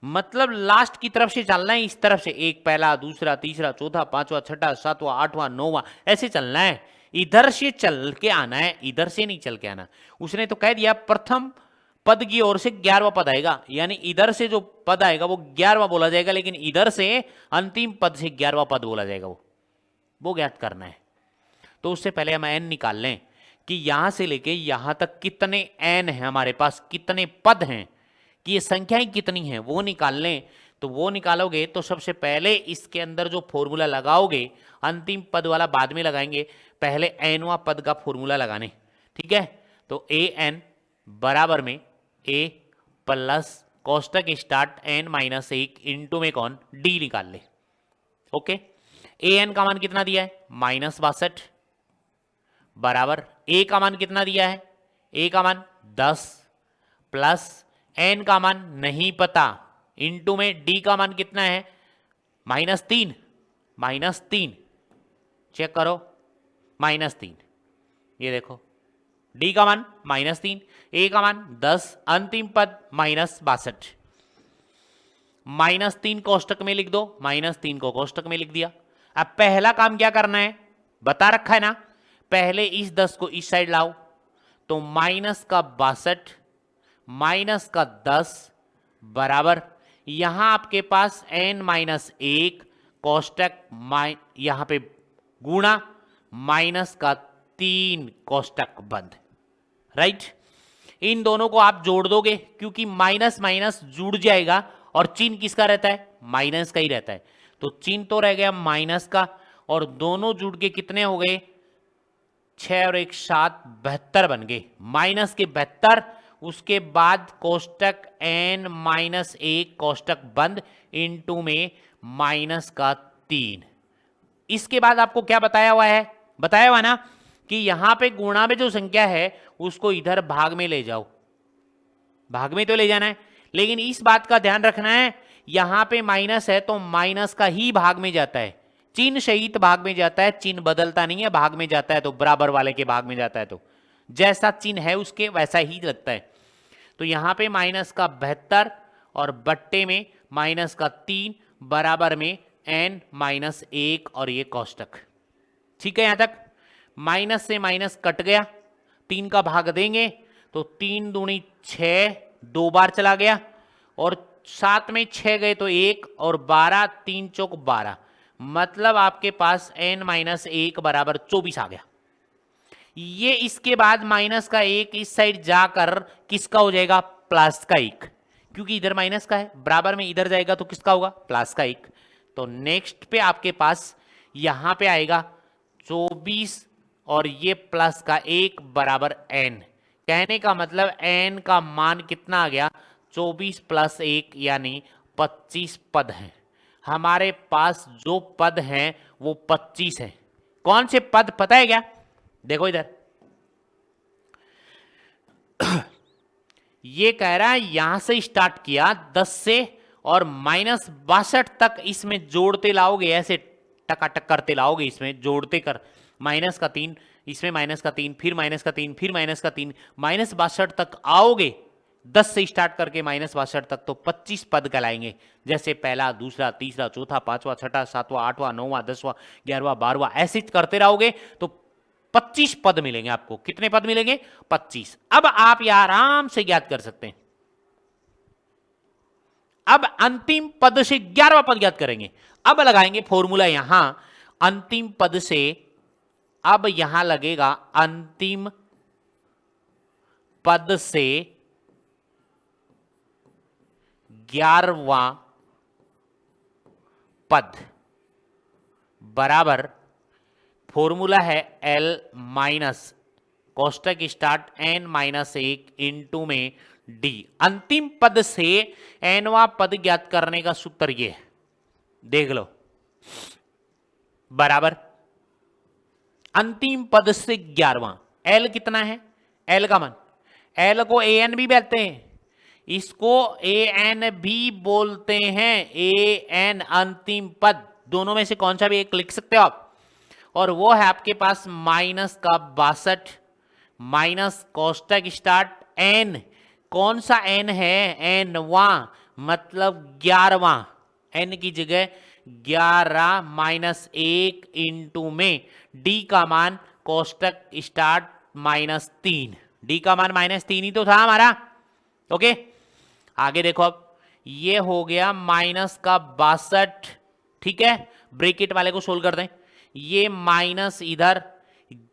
मतलब लास्ट की तरफ से चलना है, इस तरफ से एक पहला दूसरा तीसरा चौथा पांचवा छठा सातवां आठवां नौवां ऐसे चलना है, इधर से चल के आना है, इधर से नहीं चल के आना। उसने तो कह दिया प्रथम पद की ओर से 11वां पद आएगा, यानी इधर से जो पद आएगा वो 11वां बोला जाएगा, लेकिन इधर से अंतिम पद से 11वां पद बोला जाएगा, वो ज्ञात करना है। तो उससे पहले हम एन निकाल लें कि यहां से लेके यहां तक कितने एन है हमारे पास, कितने पद हैं, कि ये संख्याएं कितनी हैं वो निकाल लें। तो वो निकालोगे तो सबसे पहले इसके अंदर जो फॉर्मूला लगाओगे, अंतिम पद वाला बाद में लगाएंगे, पहले एनवा पद का फॉर्मूला लगाने, ठीक है। तो ए एन बराबर में ए प्लस कोष्टक स्टार्ट एन -1 इंटू में कौन डी निकाल ले। ओके, ए एन का मान कितना दिया है -62 बराबर ए का मान कितना दिया है, ए का मान 10 प्लस एन का मान नहीं पता, इंटू में डी का मान कितना है, -3, -3, चेक करो, -3, ये देखो डी का मान -3, ए का मान 10, अंतिम पद -62, -3 कोष्टक में लिख दो, -3 को कोष्टक में लिख दिया। अब पहला काम क्या करना है, बता रखा है ना, पहले इस 10 को इस साइड लाओ, तो -62 -10 बराबर, यहां आपके पास n-1 कोष्टक यहां पे गुणा -3 कोष्टक बंद, राइट। इन दोनों को आप जोड़ दोगे क्योंकि माइनस माइनस जुड़ जाएगा और चिन्ह किसका रहता है, माइनस का ही रहता है, तो चिन्ह तो रह गया माइनस का और दोनों जुड़ के कितने हो गए, 6 और 1 7, 72 बन गए, माइनस के 72। उसके बाद कोष्टक n-1 कोष्टक बंद इंटू में -3। इसके बाद आपको क्या बताया हुआ है, बताया हुआ ना कि यहां पे गुणा में जो संख्या है उसको इधर भाग में ले जाओ, भाग में तो ले जाना है, लेकिन इस बात का ध्यान रखना है यहां पे माइनस है तो माइनस का ही भाग में जाता है, चिन्ह सहित भाग में जाता है, चिन्ह बदलता नहीं है, भाग में जाता है तो बराबर वाले के भाग में जाता है, तो जैसा चिन्ह है उसके वैसा ही लगता है। तो यहां पे -72 और बट्टे में -3 बराबर में n-1 और ये कोष्टक, ठीक है। यहां तक माइनस से माइनस कट गया, 3 का भाग देंगे तो 3 दूनी 6, 2 बार चला गया और 7 में 6 गए तो 1 और 12, 3 चौक 12, मतलब आपके पास n-1 बराबर 24 आ गया। ये इसके बाद माइनस का 1 इस साइड जाकर किसका हो जाएगा, प्लस का 1, क्योंकि इधर माइनस का है, बराबर में इधर जाएगा तो किसका होगा, प्लस का 1। तो नेक्स्ट पे आपके पास यहां पे आएगा 24 और ये प्लस का 1 बराबर n, कहने का मतलब n का मान कितना आ गया, 24 + 1 यानी 25 पद हैं। हमारे पास जो पद हैं वो 25 है। कौन से पद पता है क्या, देखो इधर ये कह रहा है यहां से स्टार्ट किया 10 से और -62 तक इसमें जोड़ते लाओगे, ऐसे टकाटक करते लाओगे, इसमें जोड़ते कर -3 इसमें -3 फिर -3 फिर -3 -62 तक आओगे, 10 से स्टार्ट करके -62 तक, तो 25 पद कहलाएंगे। जैसे पहला, दूसरा, तीसरा, चौथा, पांचवा, छठा, सातवां, आठवां, 9वां, 10वां, 11वां, 12वां, ऐसे करते रहोगे तो 25 पद मिलेंगे आपको। कितने पद मिलेंगे, 25। अब आप यह आराम से ज्ञात कर सकते हैं। अब अंतिम पद से 11वां पद ज्ञात करेंगे। अब लगाएंगे फॉर्मूला यहां अंतिम पद से, अब यहां लगेगा अंतिम पद से 11वां पद बराबर, फॉर्मूला है L माइनस कोष्टक स्टार्ट n-1 इंटू में d। अंतिम पद से nवां पद ज्ञात करने का सूत्र ये है, देख लो, बराबर अंतिम पद से 11वां। L कितना है, L का मान, L को an भी बोलते हैं, इसको an भी बोलते हैं, an अंतिम पद, दोनों में से कौन सा भी एक लिख सकते हो आप, और वो है आपके पास -62 माइनस कोष्टक स्टार्ट n, कौन सा n है, n वां, मतलब 11वां, n की जगह 11 -1 इंटू में d का मान कोष्टक स्टार्ट -3, d का मान -3 ही तो था हमारा। ओके, आगे देखो, अब ये हो गया -62, ठीक है, ब्रैकेट वाले को सोल्व कर दें, ये माइनस इधर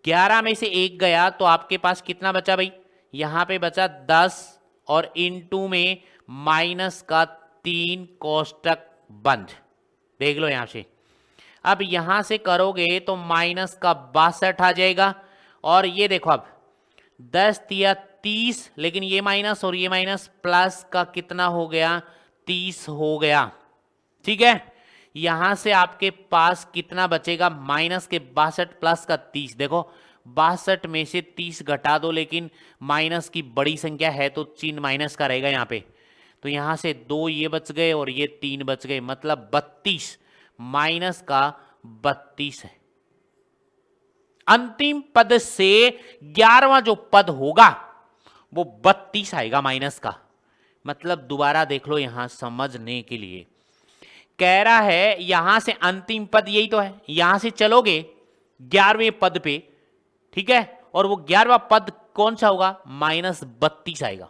11 में से 1 गया तो आपके पास कितना बचा भाई, यहां पे बचा 10 और इंटू में -3 कोष्टक बंद, देख लो यहां से। अब यहां से करोगे तो -62 आ जाएगा, और ये देखो अब 10 या 30, लेकिन ये माइनस और ये माइनस, प्लस का कितना हो गया, 30 हो गया, ठीक है। यहां से आपके पास कितना बचेगा, माइनस के 62 प्लस का 30, देखो 62 में से 30 घटा दो, लेकिन माइनस की बड़ी संख्या है तो चिन्ह माइनस का रहेगा यहाँ पे, तो यहां से 2 ये बच गए और ये 3 बच गए, मतलब 32 माइनस का 32 है। अंतिम पद से 11वां जो पद होगा वो 32 आएगा माइनस का। मतलब दोबारा देख लो यहां समझने के लिए, कह रहा है यहां से अंतिम पद यही तो है, यहां से चलोगे 11वें पद पे, ठीक है, और वो 11वां पद कौन सा होगा, -32 आएगा।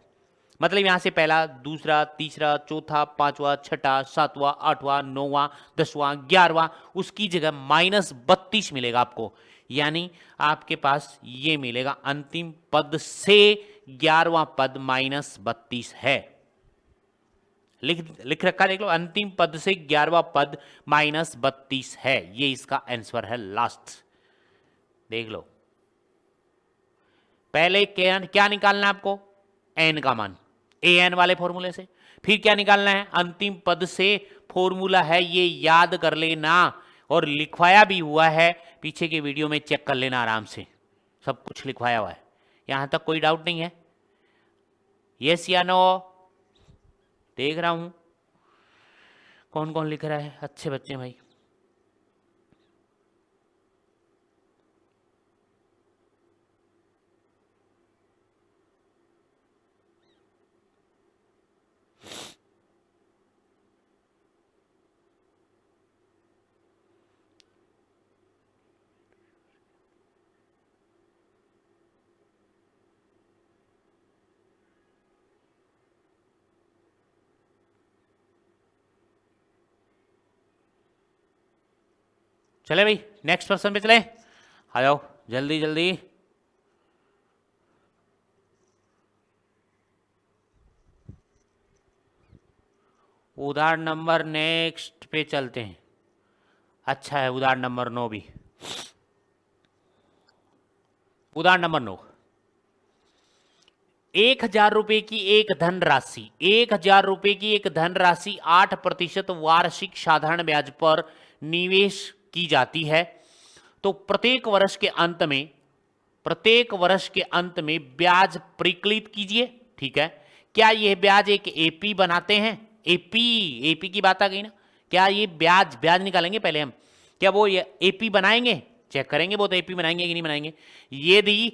मतलब यहां से पहला, दूसरा, तीसरा, चौथा, पांचवा, छठा, सातवां, आठवां, नौवां, 10वां, 11वां, उसकी जगह -32 मिलेगा आपको। यानी आपके पास ये मिलेगा अंतिम पद से 11वां पद -32 है। लिख रखा देख लो, अंतिम पद से 11वां पद -32 है, ये इसका आंसर है लास्ट। देख लो, पहले क्या निकालना है आपको, एन का मान, एन वाले फॉर्मूले से। फिर क्या निकालना है, अंतिम पद से फॉर्मूला है, ये याद कर लेना, और लिखवाया भी हुआ है, पीछे के वीडियो में चेक कर लेना आराम से, सब कुछ लिखवाया हुआ है, यहां तक कोई डाउट नहीं है। यस या नो, देख रहा हूं कौन कौन लिख रहा है, अच्छे बच्चे भाई। चले भाई नेक्स्ट पर्सन पे चले, आ जाओ जल्दी जल्दी। उदाहरण नंबर नेक्स्ट पे चलते हैं। अच्छा है उदाहरण नंबर 9 भी। उदाहरण नंबर 9, 1,000 रुपए की एक धनराशि, 1,000 रुपए की एक धनराशि 8% वार्षिक साधारण ब्याज पर निवेश की जाती है। तो प्रत्येक वर्ष के अंत में ब्याज परिकलित कीजिए। ठीक है, क्या यह ब्याज एक एपी बनाते हैं, एपी की बात आ गई ना, क्या ये ब्याज निकालेंगे पहले हम, क्या वो ये एपी बनाएंगे, चेक करेंगे वो तो एपी बनाएंगे कि नहीं बनाएंगे। यदि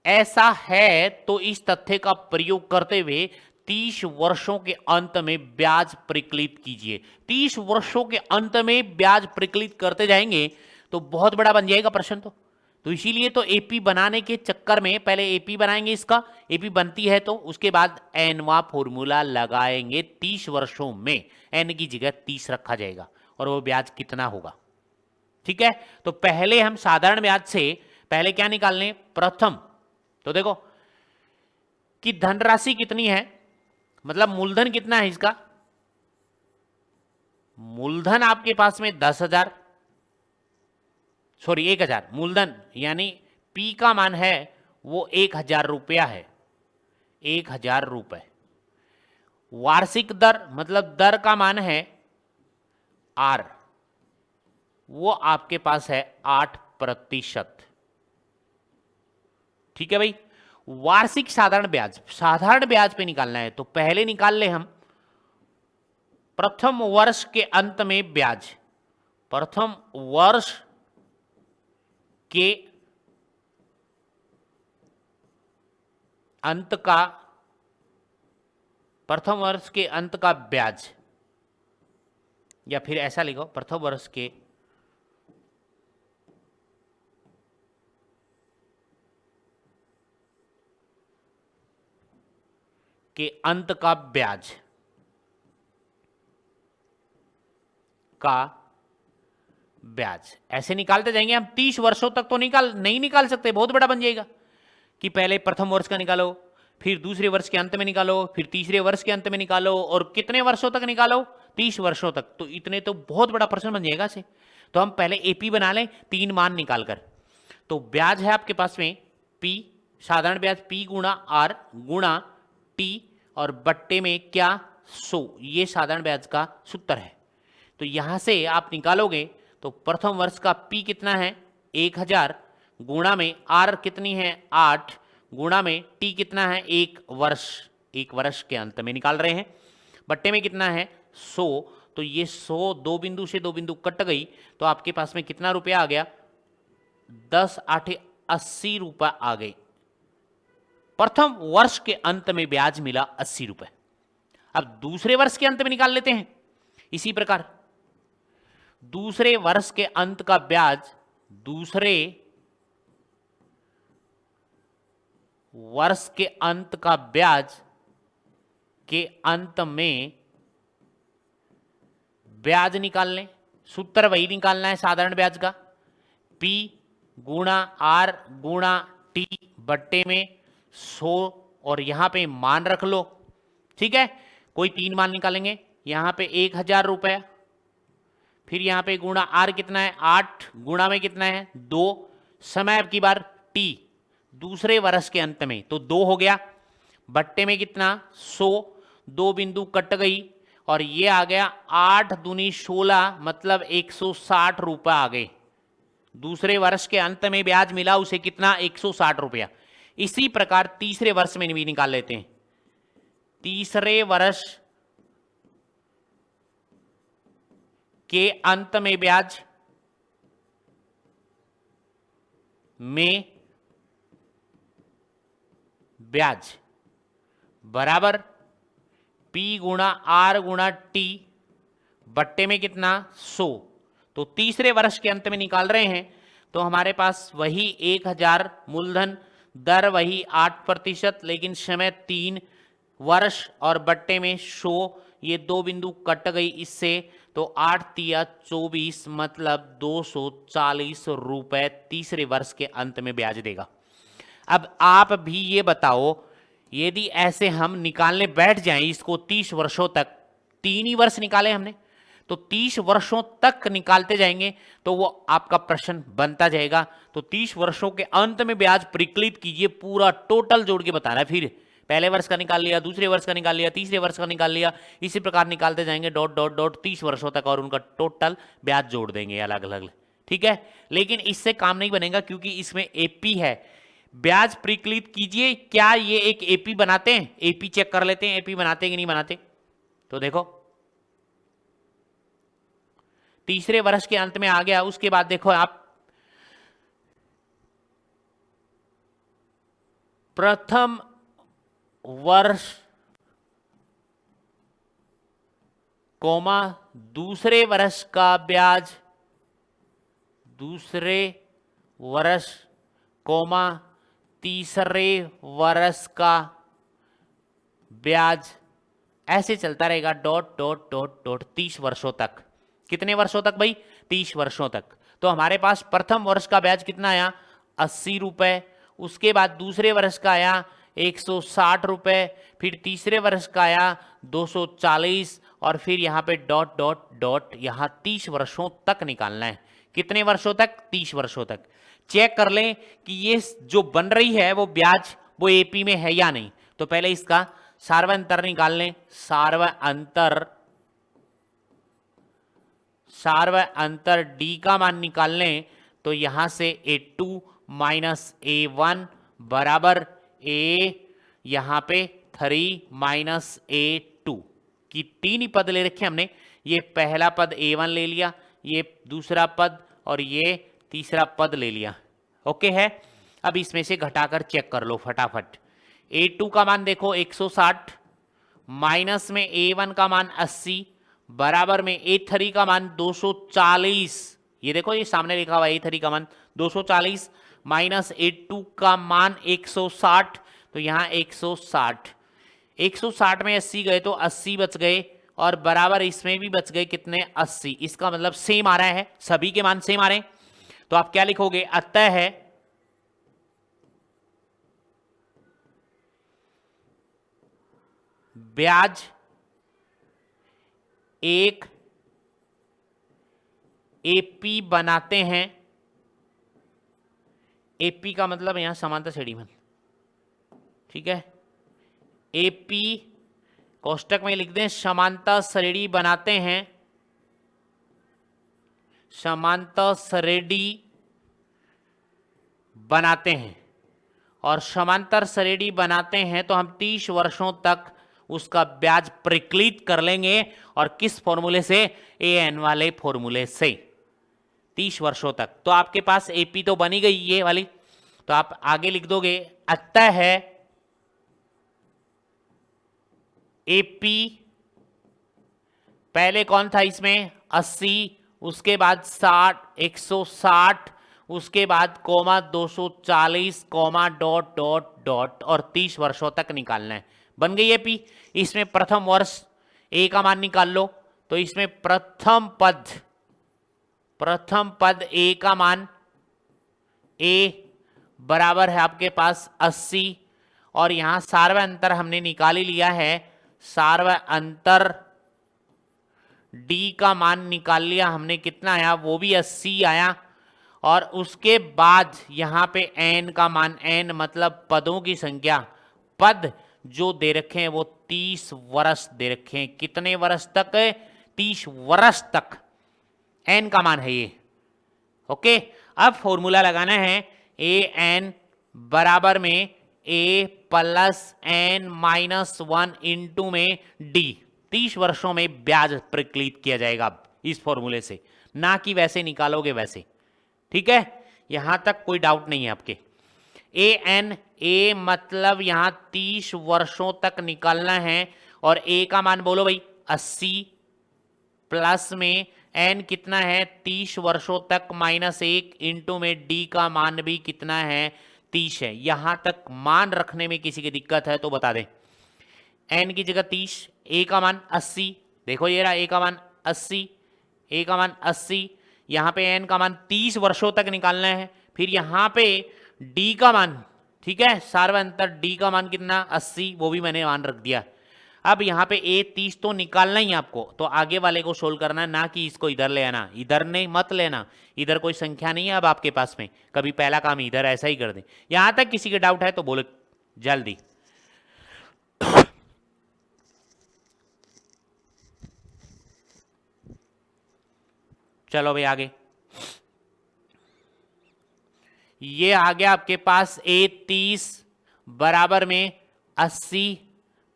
ऐसा है तो इस तथ्य का प्रयोग करते हुए 30 वर्षों के अंत में ब्याज परिकलित कीजिए। 30 वर्षों के अंत में ब्याज परिकलित करते जाएंगे तो बहुत बड़ा बन जाएगा प्रश्न। तो इसीलिए तो एपी बनाने के चक्कर में पहले एपी बनाएंगे, इसका एपी बनती है तो उसके बाद एनवा फॉर्मूला लगाएंगे। 30 वर्षों में एन की जगह 30 रखा जाएगा और वो ब्याज कितना होगा। ठीक है, तो पहले हम साधारण ब्याज से पहले क्या निकाल लें, प्रथम तो देखो कि धनराशि कितनी है, मतलब मूलधन कितना है इसका, मूलधन आपके पास में 10,000, सॉरी 1,000 मूलधन, यानी पी का मान है वो 1,000 रुपया है, 1,000 रुपए। वार्षिक दर मतलब दर का मान है आर, वो आपके पास है 8%। ठीक है भाई, वार्षिक साधारण ब्याज पे निकालना है तो पहले निकाल ले हम प्रथम वर्ष के अंत में ब्याज, प्रथम वर्ष के अंत का ब्याज, या फिर ऐसा लिखो प्रथम वर्ष के अंत का ब्याज ऐसे निकालते जाएंगे हम। 30 वर्षों तक तो नहीं निकाल सकते, बहुत बड़ा बन जाएगा कि पहले प्रथम वर्ष का निकालो, फिर दूसरे वर्ष के अंत में निकालो, फिर तीसरे वर्ष के अंत में निकालो, और कितने वर्षों तक निकालो, 30 वर्षों तक। तो इतने तो बहुत बड़ा प्रश्न बन जाएगा से। तो हम पहले एपी बना लें 3 मान निकालकर। तो ब्याज है आपके पास में पी, साधारण ब्याज पी गुणा आर गुणा टी और बट्टे में क्या 100, ये साधारण ब्याज का सूत्र है। तो यहां से आप निकालोगे तो प्रथम वर्ष का पी कितना है 1,000 गुणा में आर कितनी है 8 गुणा में टी कितना है 1 वर्ष, एक वर्ष के अंत में निकाल रहे हैं। बट्टे में कितना है 100, तो ये 100 दो बिंदु से दो बिंदु कट गई, तो आपके पास में कितना रुपया आ गया 10 8 80 रुपये आ गए। प्रथम वर्ष के अंत में ब्याज मिला 80 रुपये। अब दूसरे वर्ष के अंत में निकाल लेते हैं। इसी प्रकार दूसरे वर्ष के अंत का ब्याज, दूसरे वर्ष के अंत का ब्याज के अंत में ब्याज निकाल लें। सूत्र वही निकालना है साधारण ब्याज का, P गुणा R गुणा T बट्टे में 100, और यहां पे मान रख लो। ठीक है, कोई 3 मान निकालेंगे। यहां पे 1000 रुपया, फिर यहां पे गुणा R कितना है 8, गुणा में कितना है 2, समय अब की बार T दूसरे वर्ष के अंत में, तो 2 हो गया। बट्टे में कितना 100, दो बिंदु कट गई, और ये आ गया 8 दूनी 16, मतलब 160 रुपये आ गए। दूसरे वर्ष के अंत में ब्याज मिला उसे कितना 160 रुपया। इसी प्रकार तीसरे वर्ष में भी निकाल लेते हैं। तीसरे वर्ष के अंत में ब्याज में ब्याज बराबर P गुणा R गुणा T बट्टे में कितना 100, तो तीसरे वर्ष के अंत में निकाल रहे हैं, तो हमारे पास वही 1000 मूलधन, दर वही 8%, लेकिन समय 3 वर्ष, और बट्टे में 100, ये दो बिंदु कट गई इससे, तो 8 तिया 24, मतलब 240 रुपये तीसरे वर्ष के अंत में ब्याज देगा। अब आप भी ये बताओ, यदि ऐसे हम निकालने बैठ जाएं इसको 30 वर्षों तक, 3 ही वर्ष निकाले हमने, तो 30 वर्षों तक निकालते जाएंगे तो वो आपका प्रश्न बनता जाएगा। तो 30 वर्षों के अंत में ब्याज परिकलित कीजिए, पूरा टोटल जोड़ के बताना है। फिर पहले वर्ष का निकाल लिया, दूसरे वर्ष का निकाल लिया, तीसरे वर्ष का निकाल लिया, इसी प्रकार निकालते जाएंगे डॉट डॉट डॉट 30 वर्षों तक, और उनका टोटल ब्याज जोड़ देंगे अलग अलग। ठीक है, लेकिन इससे काम नहीं बनेगा क्योंकि इसमें एपी है। ब्याज परिकलित कीजिए, क्या ये एक एपी बनाते हैं? एपी चेक कर लेते हैं, एपी बनाते हैं कि नहीं बनाते। तो देखो तीसरे वर्ष के अंत में आ गया, उसके बाद देखो आप प्रथम वर्ष कोमा दूसरे वर्ष का ब्याज, दूसरे वर्ष कोमा तीसरे वर्ष का ब्याज, ऐसे चलता रहेगा डॉट डॉट डॉट डॉट 30 वर्षों तक। कितने वर्षों तक भाई? 30 वर्षों तक। तो हमारे पास प्रथम वर्ष का ब्याज कितना आया 80 रुपये, उसके बाद दूसरे वर्ष का आया 160 रुपये, फिर तीसरे वर्ष का आया 240, और फिर यहाँ पे डॉट डॉट डॉट यहाँ 30 वर्षों तक निकालना है। कितने वर्षों तक? 30 वर्षों तक। चेक कर लें कि ये जो बन रही है वो ब्याज वो एपी में है या नहीं। तो पहले इसका सार्वअंतर निकाल लें। सार्वअंतर डी का मान निकाल लें, तो यहां से A2 माइनस A1 बराबर A, यहां पे 3 माइनस A2 की 3 ही पद ले रखे हमने। ये पहला पद A1 ले लिया, ये दूसरा पद और ये तीसरा पद ले लिया। ओके है। अब इसमें से घटाकर चेक कर लो फटाफट। A2 का मान देखो 160, माइनस में A1 का मान 80, बराबर में A3 का मान 240। ये देखो ये सामने लिखा हुआ A3 का मान 240 माइनस A2 का मान 160, तो यहाँ 160। 160 में 80 गए तो 80 बच गए, और बराबर इसमें भी बच गए कितने 80। इसका मतलब सेम आ रहा है, सभी के मान सेम आ रहे हैं। तो आप क्या लिखोगे? अतः है ब्याज एक एपी बनाते हैं। एपी का मतलब यहां समांतर श्रेणी में, ठीक है। एपी कोष्टक में लिख दें समांतर श्रेणी बनाते हैं, समांतर श्रेणी बनाते हैं। और समांतर श्रेणी बनाते हैं तो हम 30 वर्षों तक उसका ब्याज प्रकलित कर लेंगे। और किस फॉर्मूले से? ए एन वाले फॉर्मूले से 30 वर्षों तक। तो आपके पास एपी तो बनी गई ये वाली, तो आप आगे लिख दोगे अतः है एपी पहले कौन था इसमें 80, उसके बाद 60, 160, उसके बाद comma 240 comma dot dot dot और 30 वर्षों तक निकालना है। बन गई एपी। इसमें प्रथम वर्ष ए का मान निकाल लो। तो इसमें प्रथम पद ए का मान ए बराबर है आपके पास 80 और यहां सार्वय अंतर हमने निकाल ही लिया है। सार्वय अंतर डी का मान निकाल लिया हमने, कितना आया? वो भी 80 आया। और उसके बाद यहां पे एन का मान, एन मतलब पदों की संख्या, पद जो दे रखे हैं वो 30 वर्ष दे रखे हैं। कितने वर्ष तक? 30 वर्ष तक एन का मान है ये। ओके, अब फॉर्मूला लगाना है ए एन बराबर में ए प्लस एन माइनस 1 इंटू में डी। 30 वर्षों में ब्याज प्रकलित किया जाएगा इस फॉर्मूले से, ना कि वैसे निकालोगे वैसे। ठीक है, यहां तक कोई डाउट नहीं है आपके। ए एन, ए मतलब यहां 30 वर्षों तक निकालना है और ए का मान बोलो भाई 80 प्लस में एन कितना है 30 वर्षों तक माइनस 1 इंटू में डी का मान भी कितना है 30 है। यहां तक मान रखने में किसी की दिक्कत है तो बता दें। एन की जगह 30, ए का मान 80, देखो ये रहा ए का मान 80, ए का मान 80, यहां पे एन का मान 30 वर्षों तक निकालना है। फिर यहां पे डी का मान, ठीक है, सार्वय अंतर डी का मान कितना 80, वो भी मैंने मान रख दिया। अब यहाँ पे ए 30 तो निकालना ही आपको, तो आगे वाले को सोल्व करना है, ना कि इसको इधर ले आना। इधर नहीं मत लेना, इधर कोई संख्या नहीं है अब आपके पास में, कभी पहला काम इधर ऐसा ही कर दे। यहां तक किसी के डाउट है तो बोलो जल्दी। चलो भाई आगे। ये आ गया आपके पास ए 30 बराबर में 80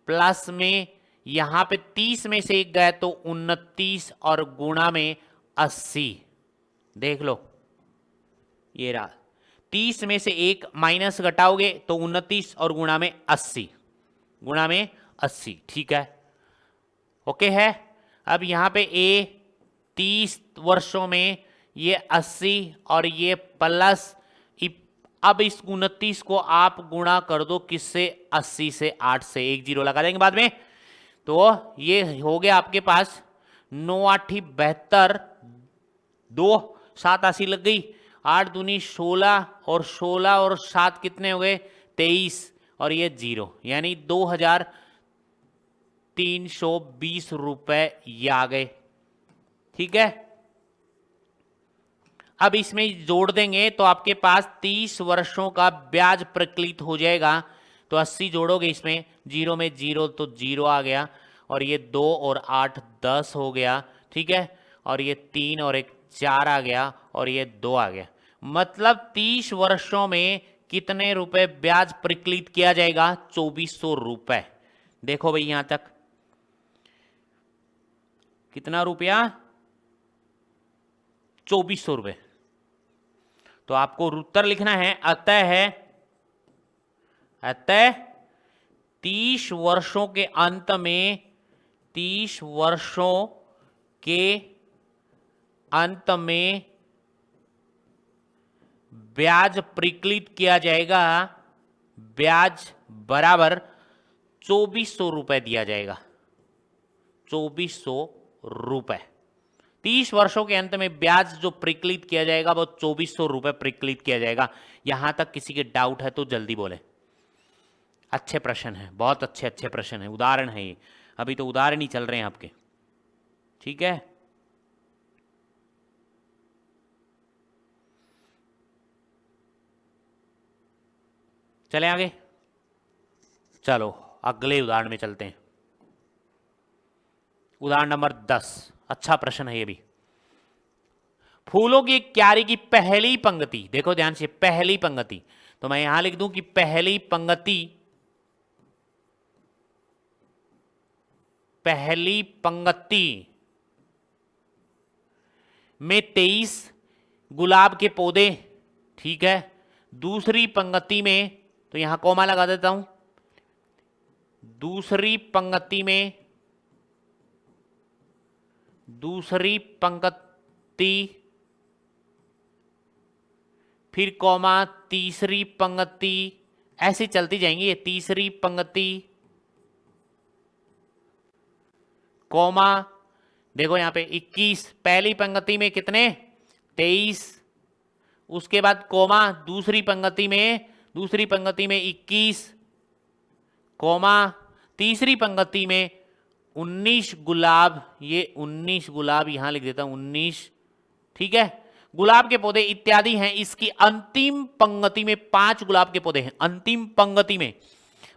प्लस में यहां पे 30 में से एक गए तो 29 और गुणा में 80। देख लो ये रहा, 30 में से एक माइनस घटाओगे तो 29 और गुणा में 80, गुणा में 80। ठीक है, ओके है। अब यहां पे ए 30 वर्षों में ये 80 और ये प्लस, अब इस 29 को आप गुणा कर दो किससे? 80 से, 8 से, एक जीरो लगा देंगे बाद में। तो ये हो गया आपके पास 9 8 72, 2 7 80 लग गई, 8 दूनी 16 और 16 और 7 कितने हो गए? 23 और ये जीरो, यानी 2320 रुपए ये आ गए। ठीक है, अब इसमें जोड़ देंगे तो आपके पास 30 वर्षों का ब्याज प्रकलित हो जाएगा। तो 80 जोड़ोगे इसमें, जीरो में जीरो तो जीरो आ गया, और ये 2 और 8 10 हो गया। ठीक है, और ये 3 और 1 4 आ गया, और ये 2 आ गया। मतलब 30 वर्षों में कितने रुपए ब्याज प्रकलित किया जाएगा? 2400 रुपए। देखो भाई यहां तक कितना रुपया? 2400 रुपए। तो आपको उत्तर लिखना है अतः 30 वर्षों के अंत में, 30 वर्षों के अंत में ब्याज प्रकलित किया जाएगा, ब्याज बराबर 2400 रुपए दिया जाएगा। 2400 रुपए 30 वर्षों के अंत में ब्याज जो प्रकलित किया जाएगा वो 2400 रुपए प्रकलित किया जाएगा। यहां तक किसी के डाउट है तो जल्दी बोले। अच्छे प्रश्न है, बहुत अच्छे अच्छे प्रश्न है, उदाहरण है ये, अभी तो उदाहरण ही चल रहे हैं आपके। ठीक है, चले आगे। चलो अगले उदाहरण में चलते हैं। उदाहरण नंबर 10, अच्छा प्रश्न है ये भी। फूलों की एक क्यारी की पहली पंक्ति, देखो ध्यान से, पहली पंक्ति तो मैं यहां लिख दूं कि पहली पंक्ति में 23 गुलाब के पौधे, ठीक है। दूसरी पंक्ति में, तो यहां कॉमा लगा देता हूं, दूसरी पंक्ति फिर कॉमा, तीसरी पंक्ति, ऐसे चलती जाएंगी ये, तीसरी पंक्ति कॉमा, देखो यहां पे 21, पहली पंक्ति में कितने 23, उसके बाद कॉमा, दूसरी पंक्ति में 21, कॉमा, तीसरी पंक्ति में 19 गुलाब, ये 19 गुलाब यहां लिख देता हूं 19, ठीक है, गुलाब के पौधे इत्यादि हैं। इसकी अंतिम पंक्ति में 5 गुलाब के पौधे हैं, अंतिम पंक्ति में,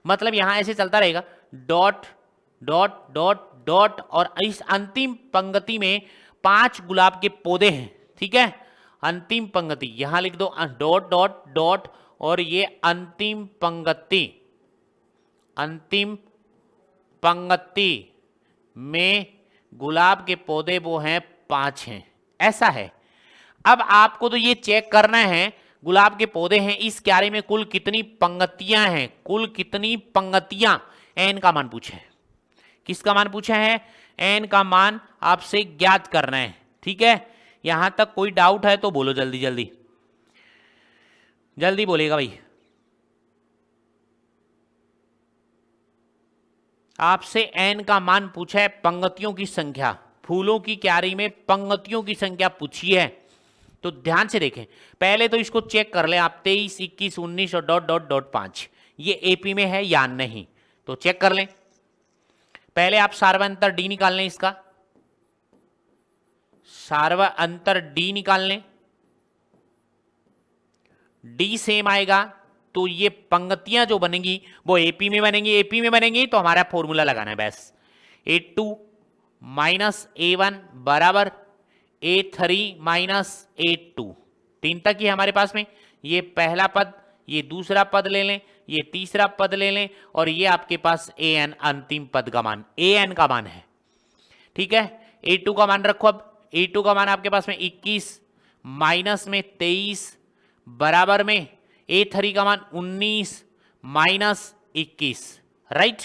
मतलब यहां ऐसे चलता रहेगा, डॉट डॉट डॉट डॉट, और इस अंतिम पंक्ति में 5 गुलाब के पौधे हैं, ठीक है। अंतिम पंक्ति यहां लिख दो डॉट डॉट डॉट, और ये अंतिम पंक्ति में गुलाब के पौधे वो हैं 5 हैं, ऐसा है। अब आपको तो ये चेक करना है गुलाब के पौधे हैं, इस क्यारी में कुल कितनी पंक्तियां हैं, कुल कितनी पंक्तियां, एन का मान पूछा है। किसका मान पूछा है? एन का मान आपसे ज्ञात करना है, ठीक है। यहां तक कोई डाउट है तो बोलो, जल्दी जल्दी जल्दी बोलेगा भाई। आपसे एन का मान पूछा है, पंक्तियों की संख्या, फूलों की क्यारी में पंक्तियों की संख्या पूछी है, तो ध्यान से देखें। पहले तो इसको चेक कर ले आप, 23, 21, 19 और डॉट डॉट डॉट 5, ये एपी में है या नहीं, तो चेक कर लें। पहले आप सार्वअंतर डी निकाल लें, इसका सार्वअंतर डी निकाल लें, डी सेम आएगा तो ये पंक्तियां जो बनेंगी वो एपी में बनेंगी, एपी में बनेंगी तो हमारा फॉर्मूला लगाना है बस, A2 माइनस A1 बराबर A3 माइनस A2, 3 तक ही हमारे पास में। ये पहला पद, ये दूसरा पद ले लें, ये तीसरा पद ले लें, और ये आपके पास an अंतिम पद का मान, an का मान है, ठीक है। A2 का मान रखो, अब A2 का मान आपके पास में 21 माइनस में 23 बराबर में A3 का मान 19 माइनस 21, राइट।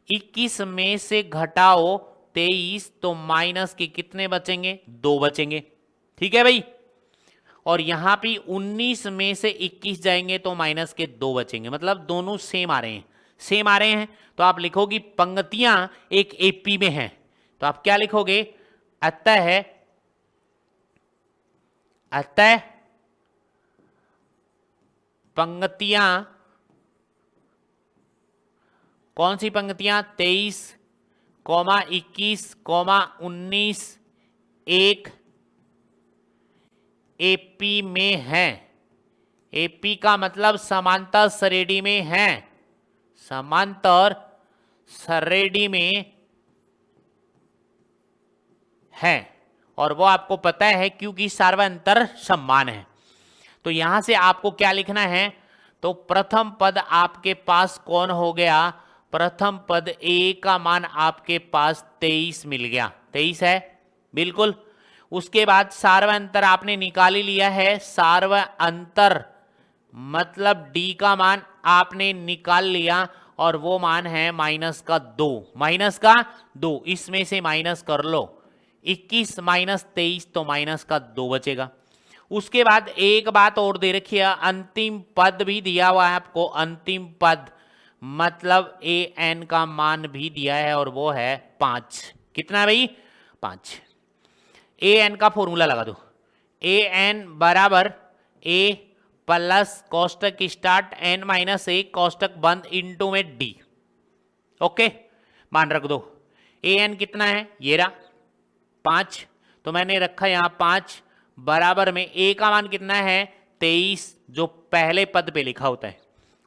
21 में से घटाओ 23 तो माइनस के कितने बचेंगे? 2 बचेंगे, ठीक है भाई। और यहां भी 19 में से 21 जाएंगे तो माइनस के 2 बचेंगे, मतलब दोनों सेम आ रहे हैं, सेम आ रहे हैं। तो आप लिखोगे पंक्तियां एक एपी में हैं, तो आप क्या लिखोगे? अतः पंक्तियां, कौन सी पंक्तियां? 23, 21, 19 एक एपी में है। एपी का मतलब समांतर श्रेणी में है, समांतर श्रेणी में है, और वो आपको पता है क्योंकि सार्वअंतर समान है। तो यहां से आपको क्या लिखना है? तो प्रथम पद आपके पास कौन हो गया? प्रथम पद ए का मान आपके पास 23 मिल गया, 23 है बिल्कुल। उसके बाद सार्वअंतर आपने निकाल ही लिया है, सार्वअंतर मतलब डी का मान आपने निकाल लिया, और वो मान है माइनस का 2, माइनस का 2, इसमें से माइनस कर लो, 21 माइनस 23 तो माइनस का 2 बचेगा। उसके बाद एक बात और दे रखी है, अंतिम पद भी दिया हुआ है आपको, अंतिम पद मतलब ए एन का मान भी दिया है, और वो है 5। कितना भाई? 5। ए एन का फॉर्मूला लगा दो, ए एन बराबर ए प्लस कोष्टक स्टार्ट एन माइनस 1 कोष्टक बंद इंटू में डी। ओके, मान रख दो। ए एन कितना है? ये रहा 5, तो मैंने रखा यहां 5 बराबर में ए का मान कितना है? 23, जो पहले पद पे लिखा होता है,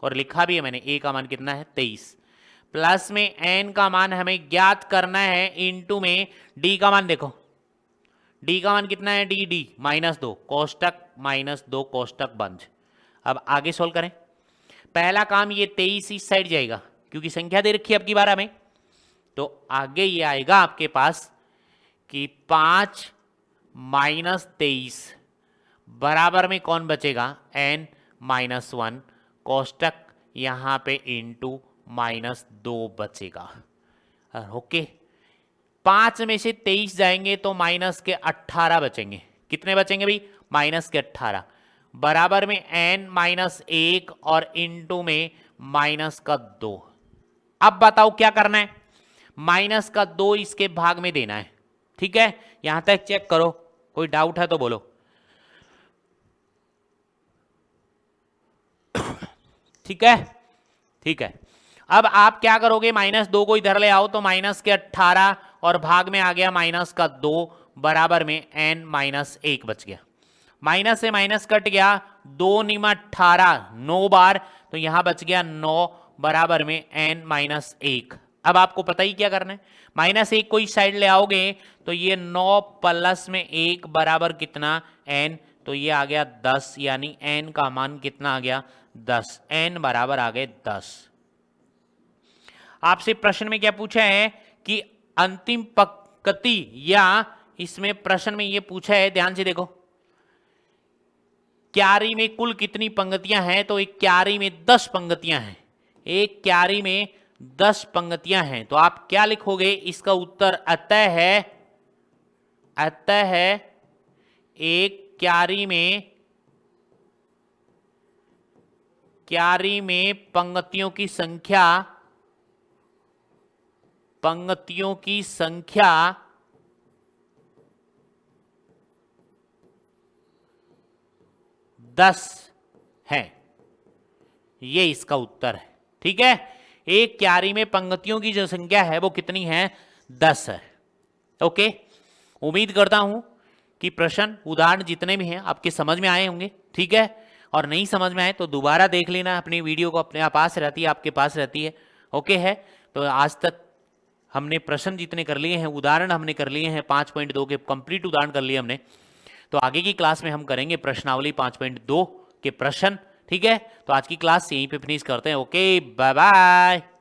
और लिखा भी है मैंने, ए का मान कितना है? 23, प्लस में एन का मान हमें ज्ञात करना है, इंटू में डी का मान। देखो डी का मान कितना है? डी माइनस 2 कोष्टक माइनस 2 कोष्टक बंद। अब आगे सोल्व करें। पहला काम ये 23 इस साइड जाएगा क्योंकि संख्या दे रखी है आपकी 12 में, तो आगे ये आएगा आपके पास कि 5 माइनस 23 बराबर में कौन बचेगा, n माइनस 1, कोष्टक यहां पे इंटू माइनस 2 बचेगा। ओके, 5 में से 23 जाएंगे तो माइनस के 18 बचेंगे। कितने बचेंगे भाई, माइनस के 18 बराबर में n माइनस 1 और इंटू में माइनस का 2। अब बताओ क्या करना है, माइनस का 2 इसके भाग में देना है। ठीक है, यहां तक चेक करो, कोई डाउट है तो बोलो। ठीक है, ठीक है। अब आप क्या करोगे, माइनस 2 को इधर ले आओ तो माइनस के 18 और भाग में आ गया माइनस का 2 बराबर में n माइनस 1 बच गया। माइनस से माइनस कट गया, 2 निमा 18 9 बार, तो यहां बच गया 9 बराबर में n माइनस 1। अब आपको पता ही क्या करना है, माइनस 1 को इस साइड ले आओगे तो ये 9 प्लस में 1 बराबर कितना, n, तो ये आ गया 10, यानी n का मान कितना आ गया, 10। n बराबर आ गए 10। आपसे प्रश्न में क्या पूछा है कि अंतिम पंक्ति, या इसमें प्रश्न में ये पूछा है, ध्यान से देखो, क्यारी में कुल कितनी पंक्तियां हैं, तो एक क्यारी में 10 पंक्तियां हैं। एक क्यारी में 10 पंक्तियां हैं, तो आप क्या लिखोगे, इसका उत्तर अतः है एक क्यारी में पंक्तियों की संख्या 10 है। ये इसका उत्तर है। ठीक है, एक क्यारी में पंक्तियों की जो संख्या है वो कितनी है, 10 है। ओके, उम्मीद करता हूं कि प्रश्न उदाहरण जितने भी हैं आपके समझ में आए होंगे। ठीक है, और नहीं समझ में आए तो दोबारा देख लेना, अपनी वीडियो को अपने पास रहती है, आपके पास रहती है। ओके है, तो आज तक हमने प्रश्न जितने कर लिए हैं, उदाहरण हमने कर लिए हैं 5.2 के कंप्लीट उदाहरण कर लिए हमने। तो आगे की क्लास में हम करेंगे प्रश्नावली 5.2 के प्रश्न। ठीक है, तो आज की क्लास यहीं पे फिनिश करते हैं। Okay, bye bye.